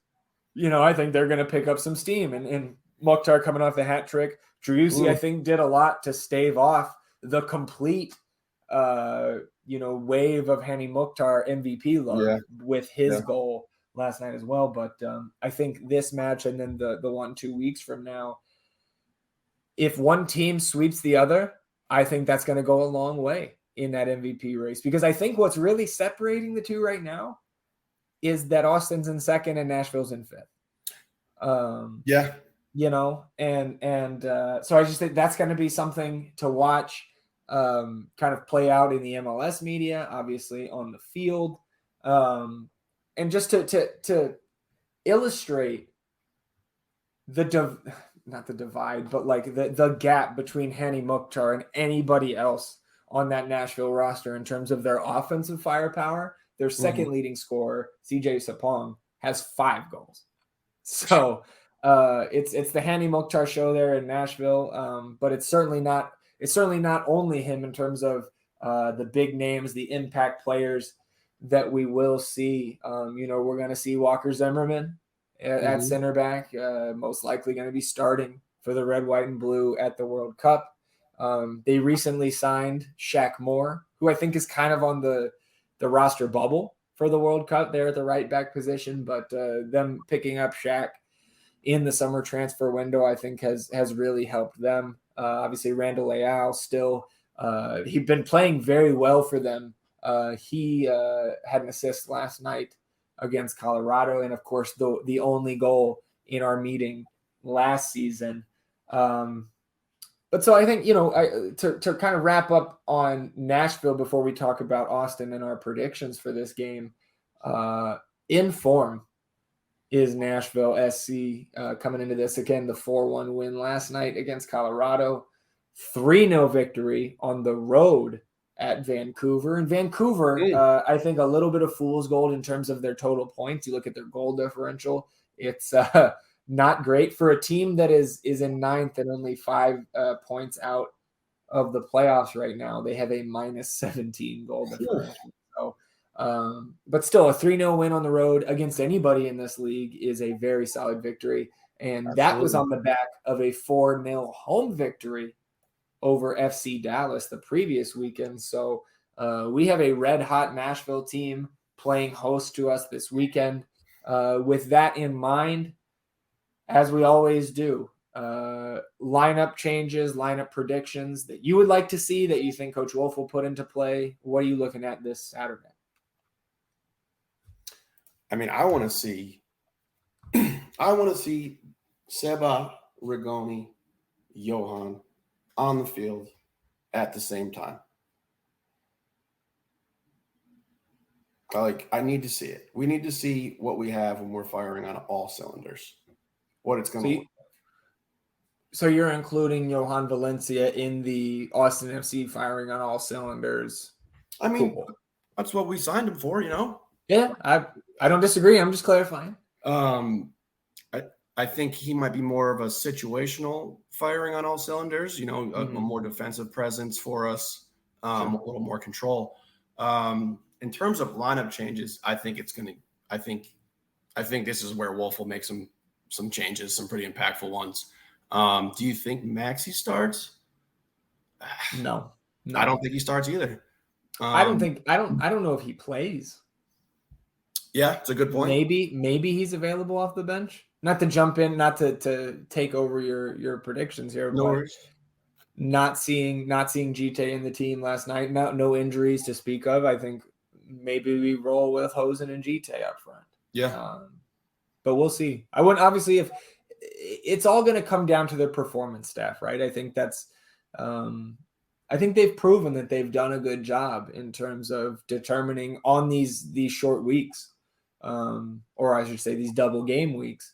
I think they're going to pick up some steam, and Mukhtar coming off the hat trick. Driussi, I think, did a lot to stave off the complete, wave of Hani Mukhtar MVP love with his goal last night as well. But I think this match and then the 1-2 weeks from now, if one team sweeps the other, I think that's going to go a long way in that MVP race, because I think what's really separating the two right now is that Austin's in 2nd and Nashville's in 5th. So I just think that's going to be something to watch kind of play out in the MLS media, obviously on the field. And just to illustrate not the divide, but like the gap between Hani Mukhtar and anybody else on that Nashville roster in terms of their offensive firepower. Their second leading scorer, CJ Sapong, has 5 goals. So it's the Hani Mukhtar show there in Nashville, but it's certainly not only him in terms of the big names, the impact players that we will see. We're going to see Walker Zimmerman at center back, most likely going to be starting for the Red, White, and Blue at the World Cup. They recently signed Shaq Moore, who I think is kind of on the roster bubble for the World Cup there at the right back position, but them picking up Shaq in the summer transfer window, I think has really helped them. Obviously, Randall Leal still, he'd been playing very well for them. He had an assist last night against Colorado, and of course, the only goal in our meeting last season. But so I think, to kind of wrap up on Nashville before we talk about Austin and our predictions for this game, in form is Nashville SC coming into this. Again, the 4-1 win last night against Colorado, 3-0 victory on the road at Vancouver. And Vancouver, I think a little bit of fool's gold in terms of their total points. You look at their goal differential, it's not great for a team that is in 9th and only 5 points out of the playoffs right now. They have a -17 goal differential. So, but still, a 3-0 win on the road against anybody in this league is a very solid victory. And that was on the back of a 4-0 home victory over FC Dallas the previous weekend. So we have a red-hot Nashville team playing host to us this weekend. With that in mind, as we always do, lineup changes, lineup predictions that you would like to see, that you think Coach Wolf will put into play. What are you looking at this Saturday? I mean, I want to see Seba, Rigoni, Johan on the field at the same time. I need to see it. We need to see what we have when we're firing on all cylinders. What it's going to look like. So you're including Johan Valencia in the Austin FC firing on all cylinders. I mean, that's what we signed him for, Yeah, I don't disagree. I'm just clarifying. I think he might be more of a situational firing on all cylinders, a more defensive presence for us, a little more control. in terms of lineup changes, I think this is where Wolf will make some changes, some pretty impactful ones. Do you think Maxey starts? No. I don't think he starts either. I don't know if he plays. Yeah, it's a good point. Maybe he's available off the bench. Not to jump in, not to take over your predictions here, No but worries. not seeing GT in the team last night. No injuries to speak of. I think maybe we roll with Hosen and GT up front. Yeah. But we'll see. I wouldn't, obviously, if it's all going to come down to their performance staff, right? I think that's I think they've proven that they've done a good job in terms of determining on these short weeks, or I should say these double game weeks,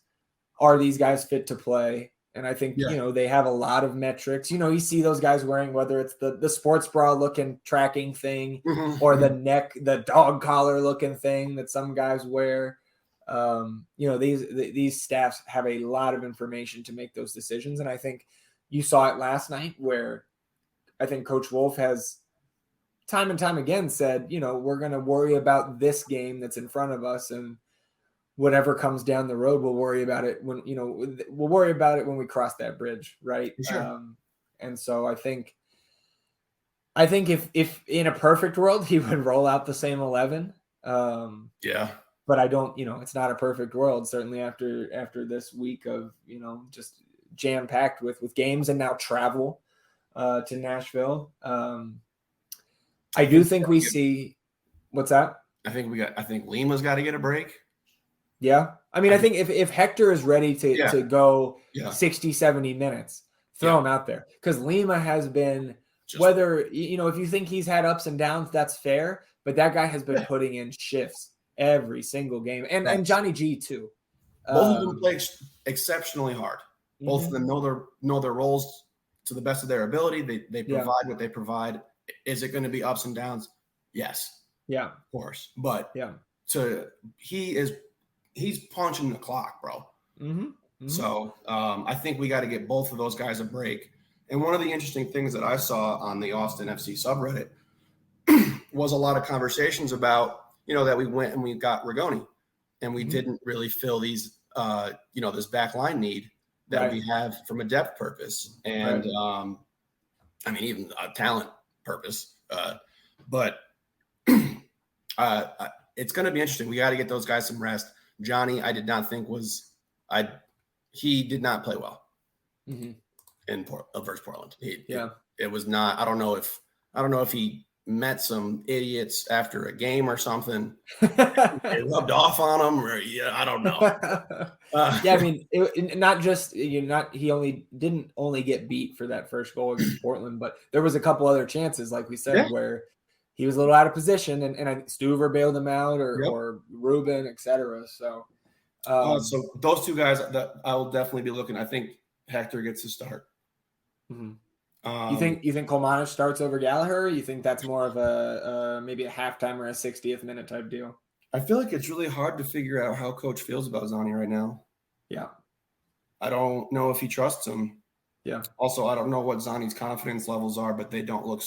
are these guys fit to play? And I think, they have a lot of metrics. You see those guys wearing, whether it's the sports bra looking tracking thing or the dog collar looking thing that some guys wear. These staffs have a lot of information to make those decisions. And I think you saw it last night where I think Coach Wolf has time and time again said, we're going to worry about this game that's in front of us, and whatever comes down the road, we'll worry about it when we cross that bridge. Right. Sure. And so I think if in a perfect world, he would roll out the same 11. But I don't, it's not a perfect world, certainly after this week of, just jam packed with games and now travel to Nashville. I do think we see what's that? I think Lima's got to get a break. Yeah. I mean, I think if Hector is ready to go 60, 70 minutes, throw him out there, because Lima has been, whether, if you think he's had ups and downs, that's fair, but that guy has been putting in shifts every single game, and Johnny G too. Both of them play exceptionally hard. Both of them know their roles to the best of their ability. They provide what they provide. Is it going to be ups and downs? Yes. Yeah. Of course. But he's punching the clock, bro. So I think we got to get both of those guys a break. And one of the interesting things that I saw on the Austin FC subreddit was a lot of conversations about, that we went and we got Rigoni, and we didn't really fill these, this back line need that we have from a depth purpose. And even a talent purpose. But it's going to be interesting. We got to get those guys some rest. Johnny, I did not think he did not play well in versus Portland. It was not. I don't know if he met some idiots after a game or something. They rubbed off on him, or I don't know. Not just he didn't only get beat for that first goal against Portland, but there was a couple other chances, like we said, where he was a little out of position, and I think Stuver bailed him out, or Ruben, etc. So those two guys that I will definitely be looking. I think Hector gets to start. You think Kolmanic starts over Gallagher? Or you think that's more of a maybe a halftime or a 60th minute type deal? I feel like it's really hard to figure out how Coach feels about Zani right now. Yeah, I don't know if he trusts him. Yeah. Also, I don't know what Zani's confidence levels are, but they don't look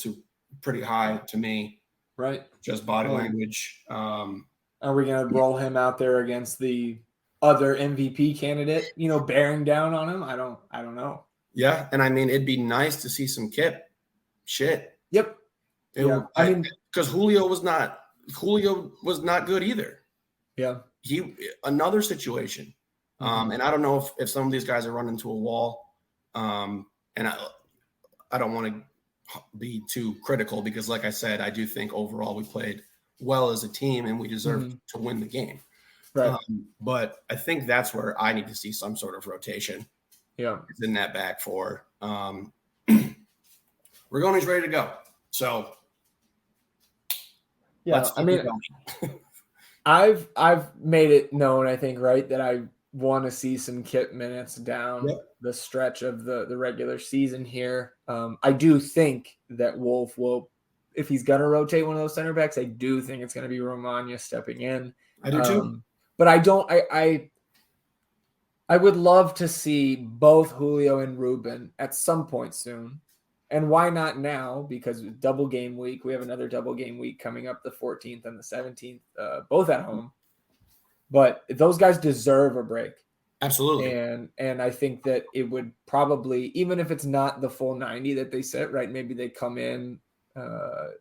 pretty high to me. Right. Just body language. Are we going to roll him out there against the other MVP candidate? Bearing down on him? I don't know. Yeah, and it'd be nice to see some Kip. Shit. Yep. Because Julio was not good either. Yeah. Another situation. And I don't know if some of these guys are running into a wall. And I don't want to be too critical, because, like I said, I do think overall we played well as a team and we deserve to win the game. Right. But I think that's where I need to see some sort of rotation. Yeah, it's in that back four. Rigoni's ready to go. So I've made it known, I think, right, that I want to see some Kip minutes down the stretch of the regular season here. I do think that Wolf will, if he's gonna rotate one of those center backs, I do think it's gonna be Romagna stepping in. I do too. But I would love to see both Julio and Ruben at some point soon And why not now? Because double game week, we have another double game week coming up the 14th and the 17th, both at home. But those guys deserve a break. Absolutely. And I think that it would probably, even if it's not the full 90 that they sit, right? Maybe they come in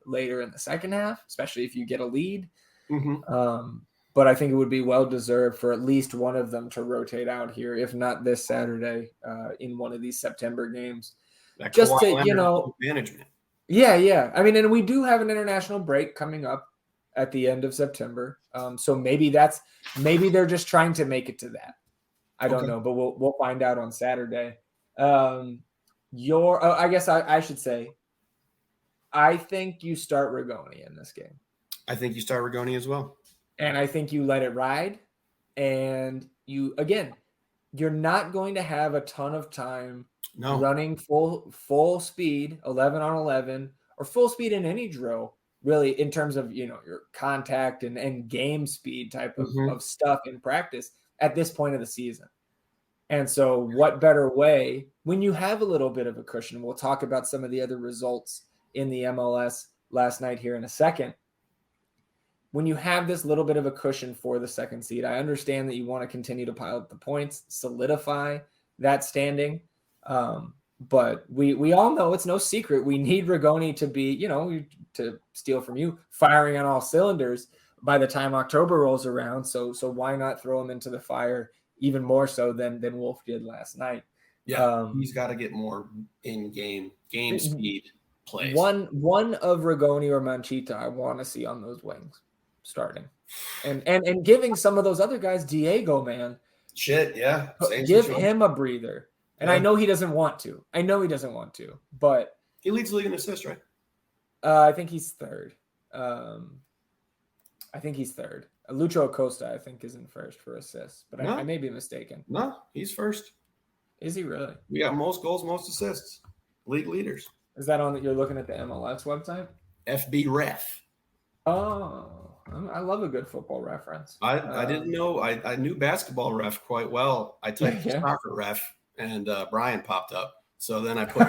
later in the second half, especially if you get a lead. Mm-hmm. But I think it would be well-deserved for at least one of them to rotate out here, if not this Saturday in one of these September games. That just to, management. Yeah. I mean, and we do have an international break coming up at the end of September. So maybe they're just trying to make it to that. I don't know, but we'll find out on Saturday. I guess I should say, I think you start Rigoni in this game. I think you start Rigoni as well. And I think you let it ride. And you're not going to have a ton of time running full speed, 11 on 11, or full speed in any drill, really, in terms of, your contact and game speed type of stuff in practice at this point of the season. And so what better way when you have a little bit of a cushion? We'll talk about some of the other results in the MLS last night here in a second. When you have this little bit of a cushion for the second seed, I understand that you want to continue to pile up the points, solidify that standing. But we all know it's no secret. We need Rigoni to be, to steal from you, firing on all cylinders by the time October rolls around. So why not throw him into the fire even more so than Wolf did last night? Yeah, he's got to get more in-game speed plays. One of Rigoni or Manchita I want to see on those wings starting. And giving some of those other guys, Diego, man. Shit, yeah. Give him a breather. And I know he doesn't want to. But he leads the league in assists, right? I think he's third. Lucho Acosta, I think, is in first for assists, but I may be mistaken. No, he's first. Is he really? We got most goals, most assists. League leaders. Is that on that you're looking at the MLS website? FB Ref. Oh, I love a good football reference. I didn't know. I knew basketball ref quite well. I typed soccer ref, and Brian popped up. So then I put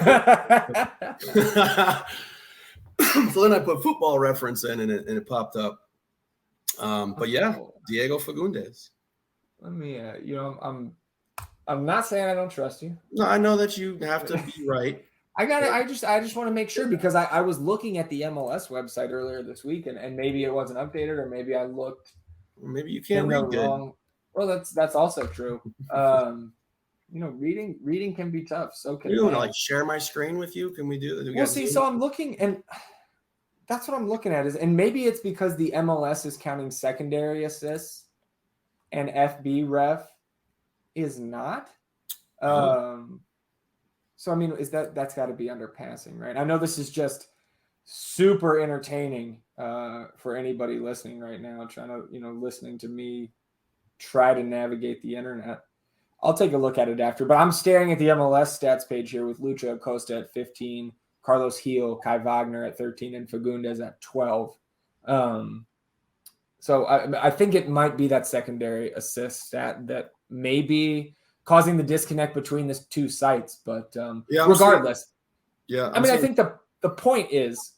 football reference in, and it popped up. But yeah, Diego Fagundes. Let me, I'm not saying I don't trust you. No, I know that you have to be right. I just want to make sure, because I was looking at the MLS website earlier this week, and maybe it wasn't updated, or maybe I looked. Maybe you can't read good. Wrong. Well, that's also true. Reading can be tough. So can you want to share my screen with you? Can we do that? So I'm looking, and that's what I'm looking at and maybe it's because the MLS is counting secondary assists, and FB Ref is not. So I mean, that's got to be under passing, right? I know this is just super entertaining for anybody listening right now, trying to listening to me try to navigate the internet. I'll take a look at it after, but I'm staring at the MLS stats page here with Lucho Acosta at 15, Carlos Gil, Kai Wagner at 13, and Fagundes at 12. So I think it might be that secondary assist stat that may be causing the disconnect between the two sites. But regardless, I think the point is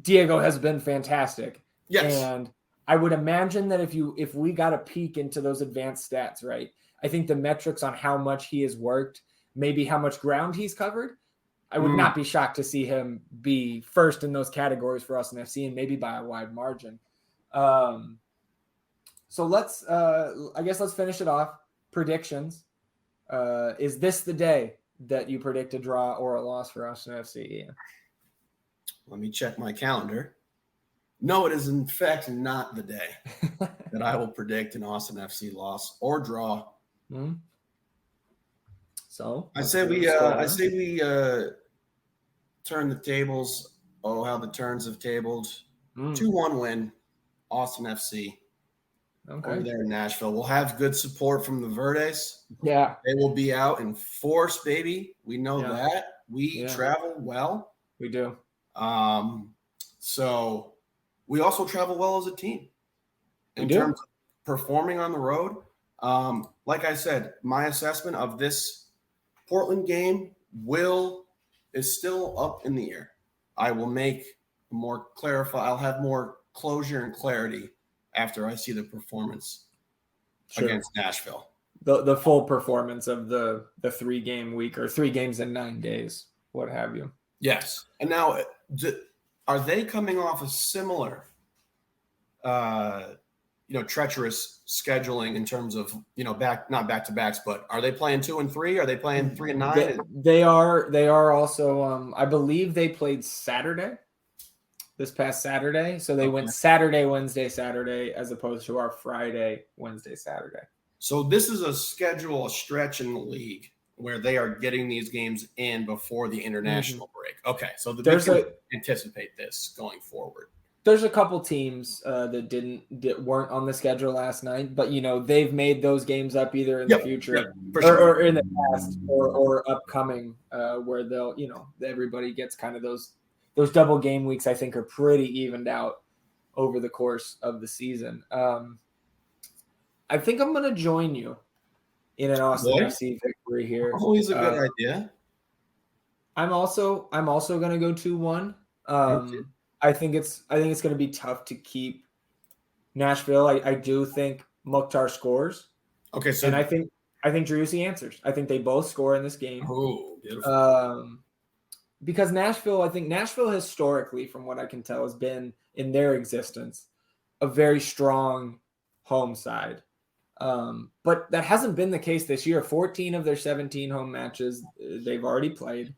Diego has been fantastic. Yes. And I would imagine that if we got a peek into those advanced stats, right, I think the metrics on how much he has worked, maybe how much ground he's covered, I would not be shocked to see him be first in those categories for us in FC, and maybe by a wide margin. So let's finish it off. Predictions. Is this the day that you predict a draw or a loss for Austin FC, Ian? Let me check my calendar. No, it is in fact not the day that I will predict an Austin FC loss or draw. Mm-hmm. So I say we turn the tables. Oh, how the turns have tabled. 2-1 win, Austin FC. Okay. Over there in Nashville. We'll have good support from the Verdes. Yeah. They will be out in force, baby. We know that. We travel well. We do. So we also travel well as a team in terms of performing on the road. Like I said, my assessment of this Portland game is still up in the air. I will I'll have more closure and clarity after I see the performance against Nashville. The full performance of the 3-game week, or 3 games in 9 days, what have you. Yes. And now, are they coming off a similar, treacherous scheduling in terms of, not back-to-backs, but are they playing 2 and 3? Are they playing 3 and 9? They are also, I believe they played this past Saturday. So they went Saturday, Wednesday, Saturday, as opposed to our Friday, Wednesday, Saturday. So this is a stretch in the league where they are getting these games in before the international break. Okay, so anticipate this going forward. There's a couple teams that weren't on the schedule last night, but they've made those games up either in the future or in the past or upcoming, where they'll everybody gets kind of those double game weeks. I think are pretty evened out over the course of the season. I think I'm going to join you in an Austin FC victory here. Always a good idea. I'm also going to go 2-1. I think it's going to be tough to keep Nashville. I do think Mukhtar scores. Okay, so and I think Driussi answers. I think they both score in this game. Oh, beautiful. Because Nashville historically, from what I can tell, has been in their existence a very strong home side. But that hasn't been the case this year. 14 of their 17 home matches they've already played.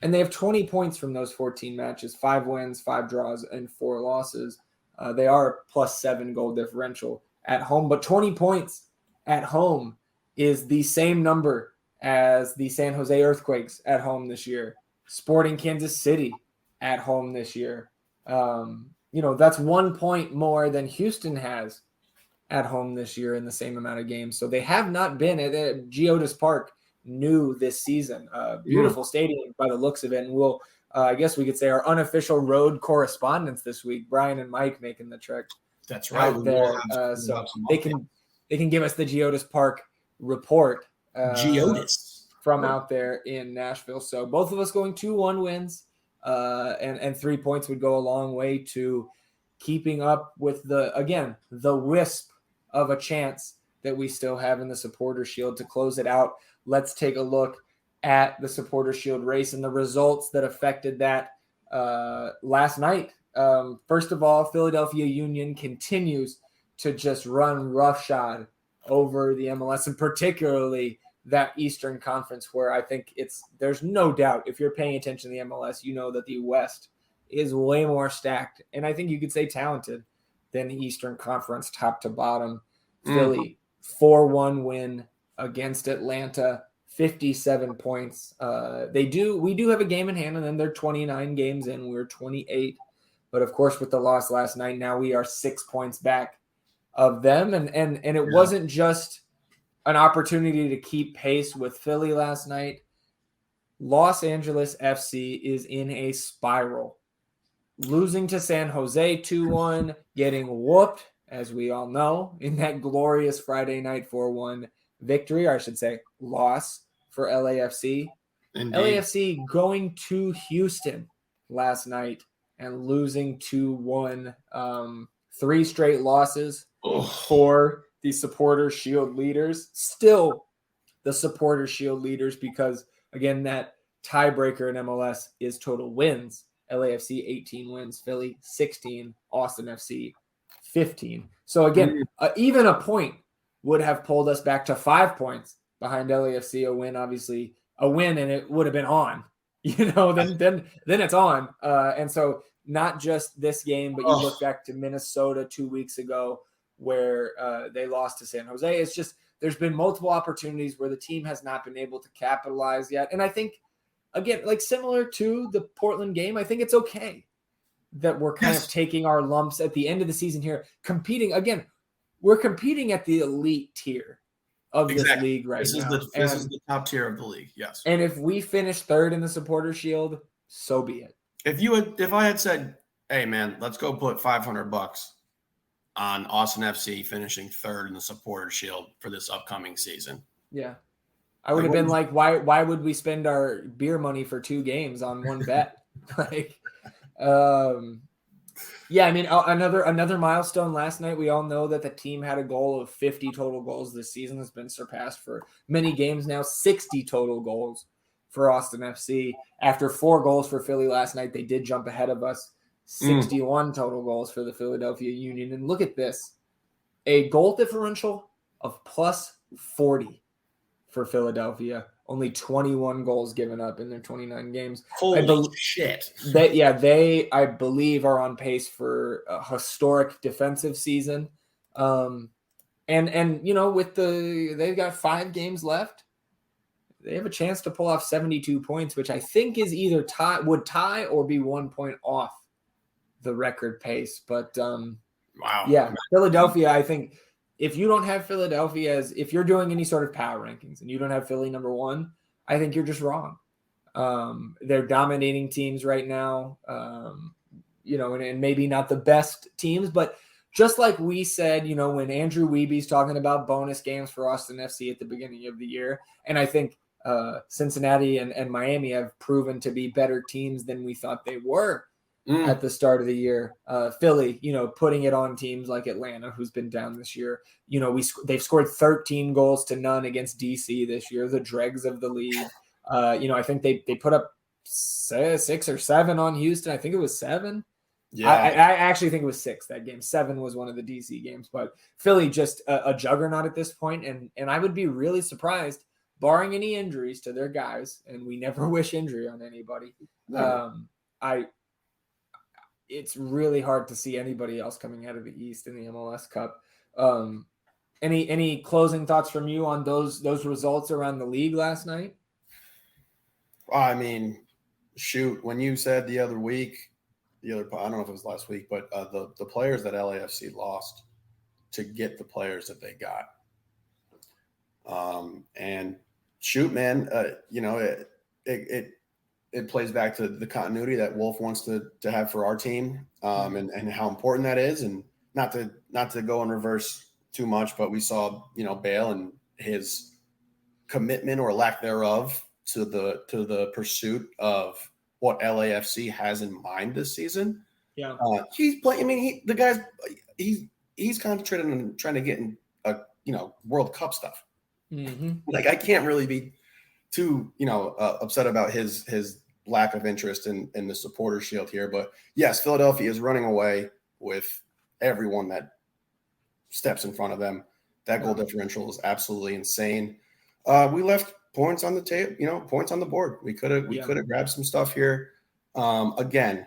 And they have 20 points from those 14 matches, 5 wins, 5 draws, and 4 losses. They are +7 goal differential at home. But 20 points at home is the same number as the San Jose Earthquakes at home this year. Sporting Kansas City at home this year. That's 1 point more than Houston has at home this year in the same amount of games. So they have not been at Geodis Park new this season. Beautiful stadium by the looks of it. And we'll, I guess we could say, our unofficial road correspondents this week, Brian and Mike, making the trek. That's right. Out there. So they can give us the Geodis Park report. Geodis. From out there in Nashville. So both of us going 2-1 wins, and 3 points would go a long way to keeping up with the wisp of a chance that we still have in the Supporter Shield to close it out. Let's take a look at the Supporter Shield race and the results that affected that last night. First of all, Philadelphia Union continues to just run roughshod over the MLS, and particularly that Eastern Conference, where I think there's no doubt, if you're paying attention to the MLS, you know that the West is way more stacked, and I think you could say talented, than the Eastern Conference top to bottom. Philly, 4-1 win against Atlanta, 57 points. We do have a game in hand, and then they're 29 games in. We're 28. But of course, with the loss last night, now we are 6 points back of them. And it wasn't just an opportunity to keep pace with Philly last night. Los Angeles FC is in a spiral. Losing to San Jose 2-1, getting whooped, as we all know, in that glorious Friday night 4-1 victory, or I should say loss for LAFC. Indeed. LAFC going to Houston last night and losing 2-1. 3 straight losses for the Supporter Shield leaders. Still the Supporter Shield leaders because, again, that tiebreaker in MLS is total wins. LAFC 18 wins, Philly 16, Austin FC 15. So again, even a point would have pulled us back to 5 points behind LAFC. A win, obviously, a win, and it would have been on. Then it's on. And so not just this game, but you look back to Minnesota 2 weeks ago where they lost to San Jose. It's just there's been multiple opportunities where the team has not been able to capitalize yet. And I think, again, like similar to the Portland game, I think it's okay that we're kind of taking our lumps at the end of the season here, competing. Again, we're competing at the elite tier of this league right now. This is the top tier of the league, yes. And if we finish third in the Supporter Shield, so be it. If I had said, hey, man, let's go put $500 on Austin FC finishing third in the Supporter Shield for this upcoming season. Yeah. I would have been like, why would we spend our beer money for 2 games on one bet? Yeah, I mean, another milestone last night. We all know that the team had a goal of 50 total goals this season. Has been surpassed for many games now. 60 total goals for Austin FC. After 4 goals for Philly last night, they did jump ahead of us. 61 total goals for the Philadelphia Union. And look at this. A goal differential of plus 40 for Philadelphia. Only 21 goals given up in their 29 games. Holy shit. They, I believe, are on pace for a historic defensive season. And you know, they've got 5 games left. They have a chance to pull off 72 points, which I think is either would tie or be 1 point off the record pace. But wow. Yeah, Philadelphia, I think if you don't have Philadelphia if you're doing any sort of power rankings and you don't have Philly number 1, I think you're just wrong. They're dominating teams right now, you know, and maybe not the best teams, but just like we said, you know, when Andrew Weeby's talking about bonus games for Austin FC at the beginning of the year, and I think Cincinnati and Miami have proven to be better teams than we thought they were at the start of the year. Philly, you know, putting it on teams like Atlanta, who's been down this year. You know, they've scored 13 goals to none against DC this year, the dregs of the league. You know, I think they put up 6 or 7 on Houston. I think it was 7. Yeah, I actually think it was 6 that game. 7 was one of the DC games, but Philly just a juggernaut at this point, and I would be really surprised, barring any injuries to their guys, and we never wish injury on anybody. It's really hard to see anybody else coming out of the East in the MLS Cup. Any closing thoughts from you on those results around the league last night? I mean, shoot, when you said the other week, I don't know if it was last week, but the players that LAFC lost to get the players that they got. And shoot, man, you know, it plays back to the continuity that Wolf wants to have for our team, and how important that is. And not to go in reverse too much, but we saw, you know, Bale and his commitment or lack thereof to the pursuit of what LAFC has in mind this season. Yeah. He's playing. I mean, he's concentrated on trying to get in you know, World Cup stuff. Mm-hmm. Like, I can't really be too, you know, upset about his lack of interest in the supporter shield here. But yes, Philadelphia is running away with everyone that steps in front of them. That goal differential is absolutely insane. We left points on the table, you know, points on the board. We could have grabbed some stuff here. Again,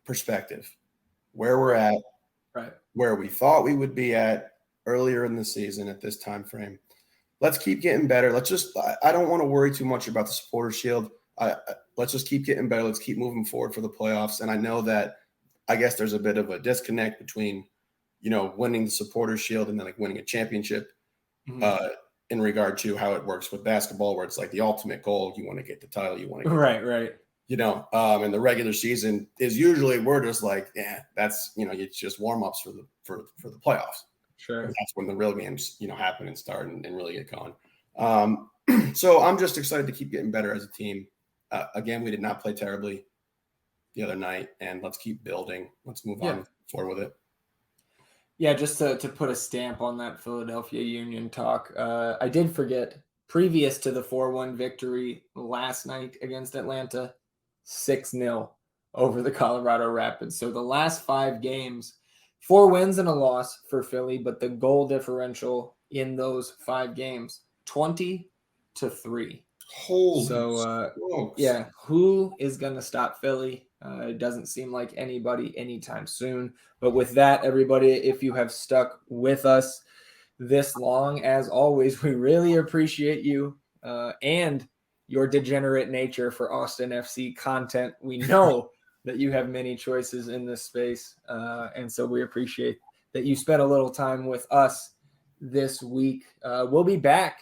perspective, where we're at, right, where we thought we would be at earlier in the season at this time frame. Let's keep getting better. I don't want to worry too much about the supporter shield. Let's just keep getting better. Let's keep moving forward for the playoffs. And I know that, I guess there's a bit of a disconnect between, you know, winning the supporter shield and then like winning a championship, in regard to how it works with basketball, where it's like the ultimate goal. You want to get the title. You want to get right. You know, and the regular season is usually, we're just like, yeah, that's, you know, it's just warm ups for the playoffs. Sure. And that's when the real games, you know, happen and start and really get going. So I'm just excited to keep getting better as a team. Again, we did not play terribly the other night, and let's keep building. Let's move on forward with it. Yeah, just to put a stamp on that Philadelphia Union talk, I did forget, previous to the 4-1 victory last night against Atlanta, 6-0 over the Colorado Rapids. So the last 5 games, 4 wins and a loss for Philly, but the goal differential in those 5 games, 20-3. Holy smokes. Yeah, who is going to stop Philly? It doesn't seem like anybody anytime soon. But with that, everybody, if you have stuck with us this long, as always, we really appreciate you and your degenerate nature for Austin FC content. We know that you have many choices in this space, and so we appreciate that you spent a little time with us this week. We'll be back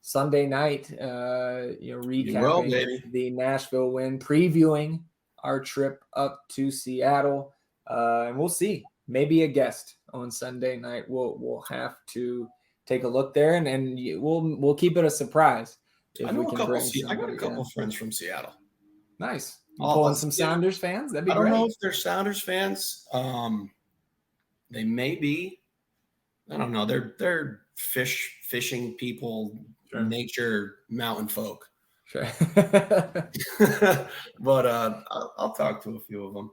Sunday night, recapping the Nashville win, previewing our trip up to Seattle, and we'll see. Maybe a guest on Sunday night. We'll have to take a look there, and we'll keep it a surprise. I got a couple friends from Seattle. Nice. Pulling some Sounders fans? That'd be great. I don't know if they're Sounders fans. They may be. I don't know. They're fishing people, sure. Nature, mountain folk. Sure. But I'll talk to a few of them.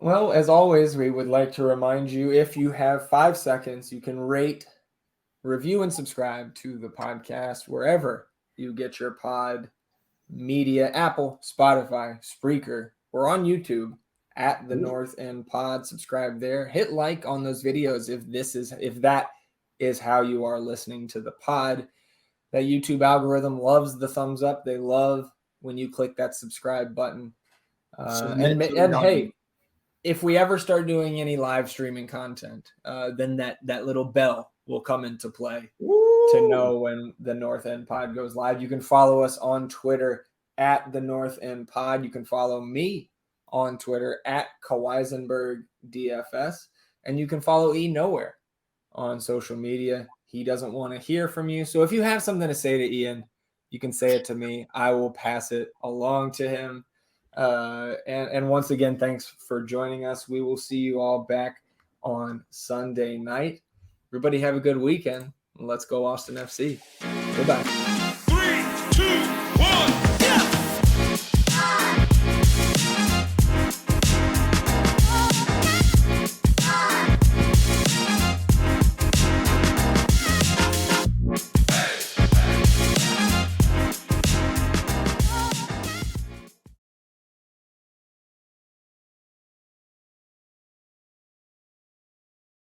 Well, as always, we would like to remind you, if you have 5 seconds, you can rate, review, and subscribe to the podcast wherever you get your pod media, Apple, Spotify, Spreaker. We're on YouTube at the North End Pod. Subscribe there. Hit like on those videos if that is how you are listening to the pod. That YouTube algorithm loves the thumbs up. They love when you click that subscribe button. And hey, if we ever start doing any live streaming content, then that little bell will come into play. Woo! To know when the North End Pod goes live. You can follow us on Twitter at the North End Pod. You can follow me on Twitter at Kawaisenberg DFS. And you can follow E Nowhere on social media. He doesn't want to hear from you. So if you have something to say to Ian, you can say it to me. I will pass it along to him. And once again, thanks for joining us. We will see you all back on Sunday night. Everybody have a good weekend. Let's go Austin FC. Goodbye.